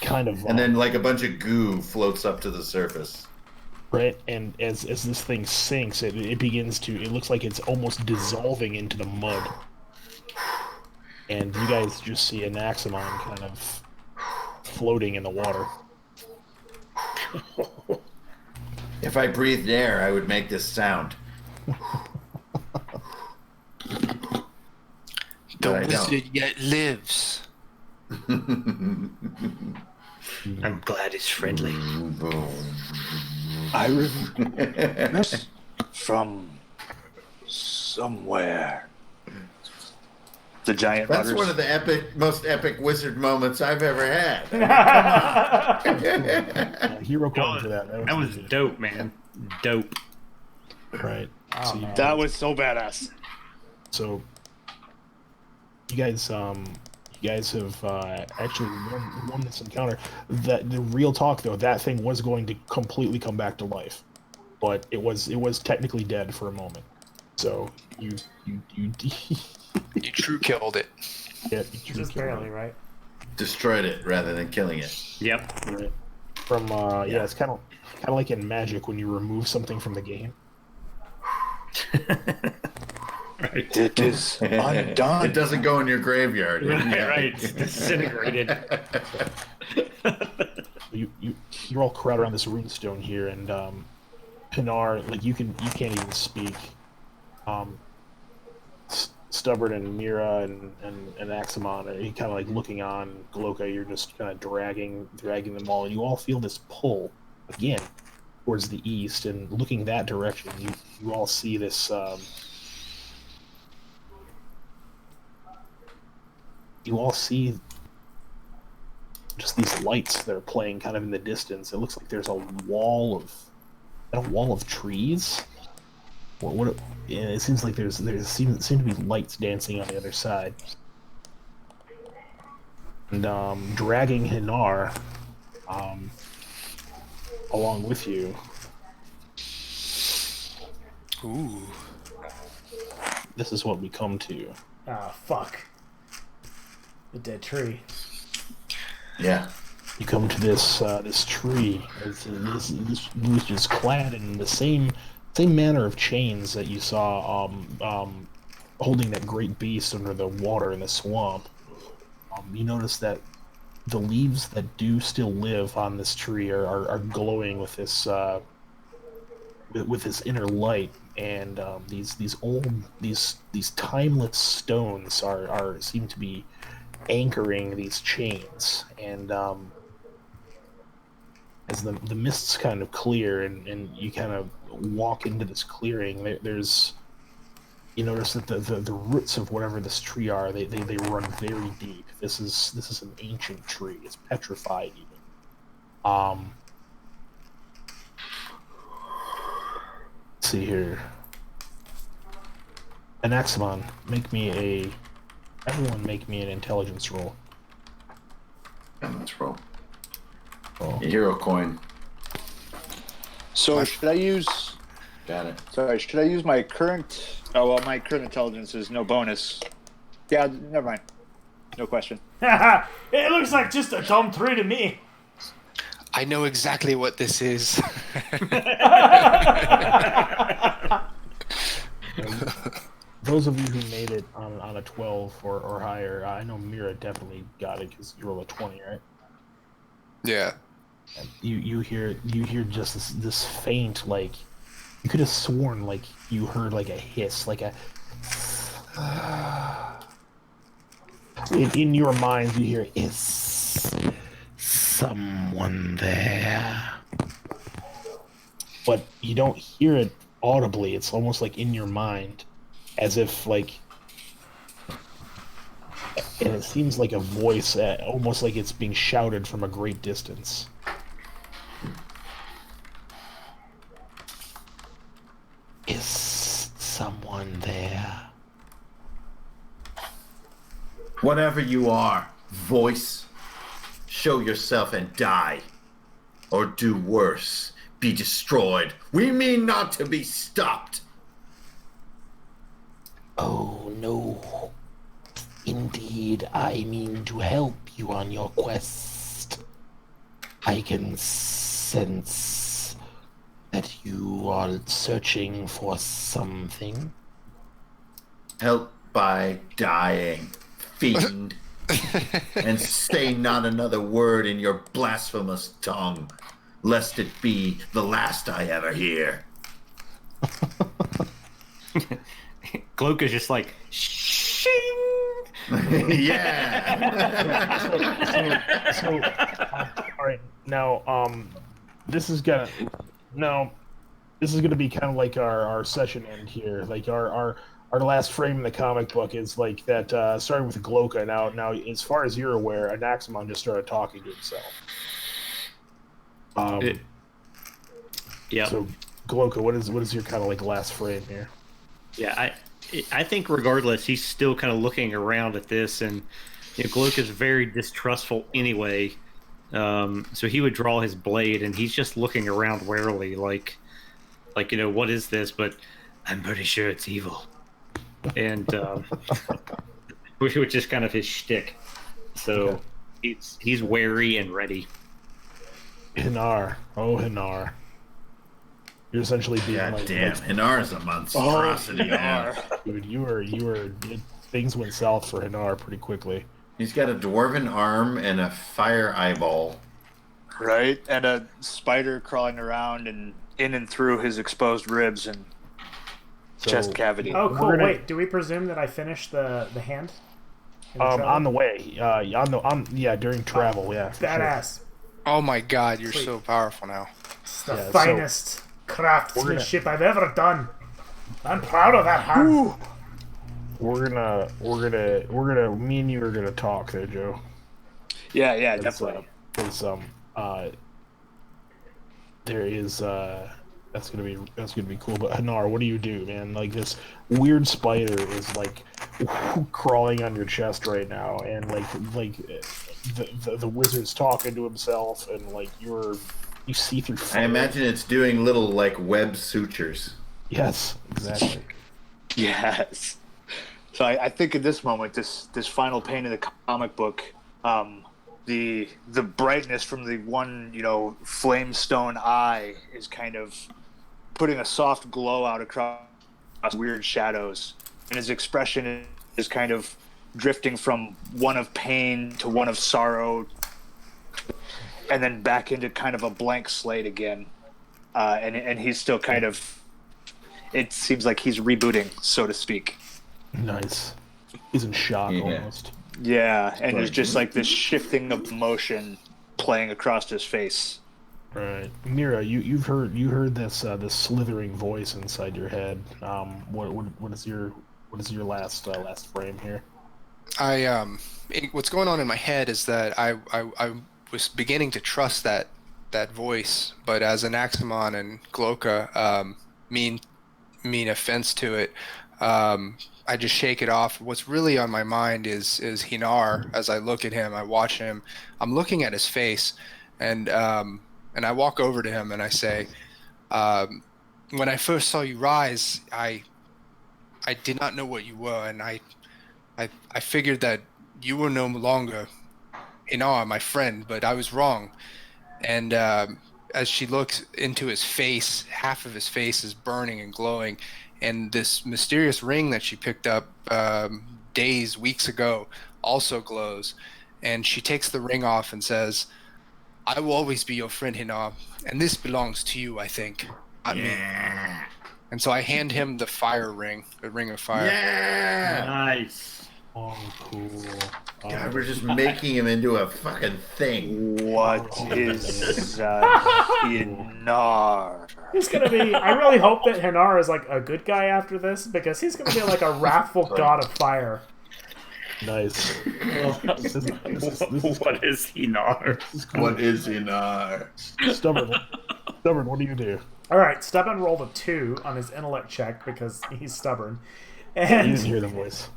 kind of And then like a bunch of goo floats up to the surface. right, and as this thing sinks, it begins to. It looks like it's almost dissolving into the mud, and you guys just see Anaximon kind of floating in the water. If I breathed air, I would make this sound. The But I don't. wizard yet lives. I'm glad it's friendly. I remember from somewhere. The giant That's mutters. one of the most epic wizard moments I've ever had. Hero coin for that. That was dope, man. Dope. right. Oh, So you- man. That was so badass. So you guys have actually won this encounter. That the real talk though, that thing was going to completely come back to life, but it was technically dead for a moment. So you You true killed it. yeah, Just barely, right? Destroyed it rather than killing it. Yep. right. From yeah, it's kind of like in Magic when you remove something from the game. Right. It is undone. It doesn't go in your graveyard. Right. It's disintegrated. You're all crowded around this runestone here, and Pinar, like you can't even speak. Stubborn and Mira and Axamon are kind of like looking on. Gloka, you're just kind of dragging them all, and you all feel this pull again towards the east, and looking that direction, you all see this. You all see just these lights that are playing kind of in the distance. It looks like there's a wall of trees. What yeah, it seems like there seem to be lights dancing on the other side. And dragging Hinar along with you. Ooh. This is what we come to. Ah, fuck. The dead tree. Yeah. You come to this tree. Which is clad in the same manner of chains that you saw holding that great beast under the water in the swamp. You notice that the leaves that do still live on this tree are glowing with this inner light, and these timeless stones are seem to be anchoring these chains, and as the mists kind of clear and you kind of walk into this clearing, you notice that the roots of whatever this tree are, they run very deep. This is an ancient tree. It's petrified even. Let's see here. Anaximon, everyone make me an intelligence roll. Let's roll. Oh. A hero coin. So should I use? Got it. Sorry, should I use my current? Oh well, my current intelligence is no bonus. Yeah, never mind. No question. It looks like just a dumb tree to me. I know exactly what this is. Those of you who made it on a 12 or higher, I know Mira definitely got it because you rolled a 20, right? Yeah. And you hear just this faint, like, you could have sworn like you heard like a hiss, like a in your mind you hear, is someone there? But you don't hear it audibly. It's almost like in your mind, as if like, and it seems like a voice, almost like it's being shouted from a great distance. Is someone there? Whatever you are, voice, show yourself and die. Or do worse, be destroyed. We mean not to be stopped. Oh no. Indeed, I mean to help you on your quest. I can sense that you are searching for something. Help by dying, fiend. And say not another word in your blasphemous tongue, lest it be the last I ever hear. Gloke is just like, shing. Yeah. All right. Now, this is gonna be kind of like our session end here. Like our last frame in the comic book is like that. Starting with Gloka. Now, as far as you're aware, Anaximon just started talking to himself. Yeah. So, Gloka, what is your kind of like last frame here? Yeah, I think regardless, he's still kind of looking around at this, and Gloke is very distrustful anyway. So he would draw his blade, and he's just looking around warily, like what is this? But I'm pretty sure it's evil, and which is kind of his shtick. So he's wary and ready. Hinar, oh Hinar, you're essentially being God like, damn, Hinar is a monstrosity, man. dude, you were things went south for Hinar pretty quickly. He's got a dwarven arm and a fire eyeball. Right? And a spider crawling around and in and through his exposed ribs and chest cavity. Oh, cool. We're gonna- Wait, do we presume that I finished the hand? In the travel? On the way, during travel, yeah. for sure. Badass. Oh my god, you're Sweet. so powerful now. It's the Yeah, so- finest craftsmanship I've ever done. I'm proud of that hand. We're gonna, me and you are gonna talk there, Joe. Yeah, definitely. There is that's gonna be cool. But Hanar, what do you do, man? Like this weird spider is like crawling on your chest right now, and like the wizard's talking to himself, and like you see through fire. I imagine it's doing little like web sutures. Yes, exactly. Yes. So I think in this moment, this final pane in the comic book, the brightness from the one flamestone eye is kind of putting a soft glow out across weird shadows, and his expression is kind of drifting from one of pain to one of sorrow, and then back into kind of a blank slate again. And he's still kind of. It seems like he's rebooting, so to speak. Nice. He's in shock Yeah. almost. Yeah, and there's just like this shifting of emotion playing across his face. Right, Mira, you heard this this slithering voice inside your head. What is your last frame here? What's going on in my head is that I was beginning to trust that voice, but as Anaximon and Gloka mean offense to it, I just shake it off. What's really on my mind is Hinar. As I look at him, I watch him. I'm looking at his face, and I walk over to him and I say, when I first saw you rise, I did not know what you were, and I figured that you were no longer Hinar, my friend, but I was wrong. And as she looks into his face, half of his face is burning and glowing, and this mysterious ring that she picked up weeks ago also glows. And she takes the ring off and says, "I will always be your friend, Hinar, and this belongs to you, I think, not me." And so I hand him the fire ring, the ring of fire. Yeah. Nice. Oh, cool. God, we're just making him into a fucking thing. What is Hinar? He's gonna be. I really hope that Hinar is like a good guy after this, because he's gonna be like a wrathful god of fire. Nice. This is What is Hinar? What is Hinar? Stubborn. Stubborn, what do you do? All right, Stubborn rolled a 2 on his intellect check because he's stubborn, You and didn't hear the voice.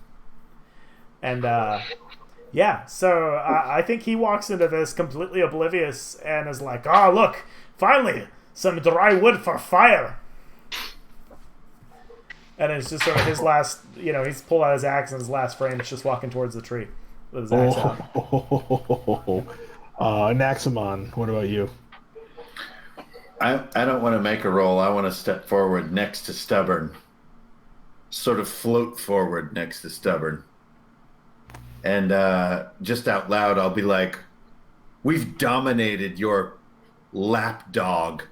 yeah. So I think he walks into this completely oblivious and is like, "Oh, look, finally some dry wood for fire." And it's just sort of his last, he's pulled out his axe, and his last frame is just walking towards the tree with his axe out. Naxamon, what about you? I don't want to make a roll. I want to step forward next to Stubborn. Sort of float forward next to Stubborn. And just out loud, I'll be like, "We've dominated your lapdog,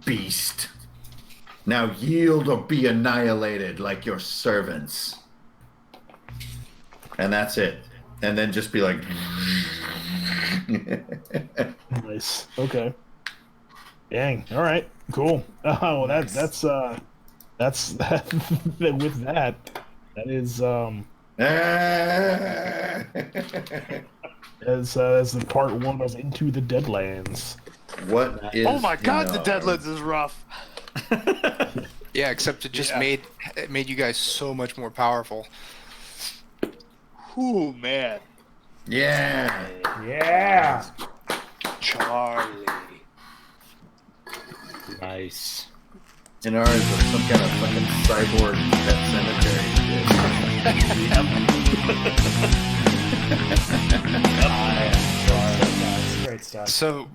beast. Now yield or be annihilated like your servants." And that's it. And then just be like... Nice. Okay. Dang. All right. Cool. Well, that's with that. That is as the part 1 of Into the Deadlands. What is... Oh my God, the Hinar? Deadlands is rough. Yeah, except it just made you guys so much more powerful. Ooh, man. Yeah. Yeah. Charlie. Nice. Hinar is some kind of fucking cyborg pet cemetery. Great stuff. So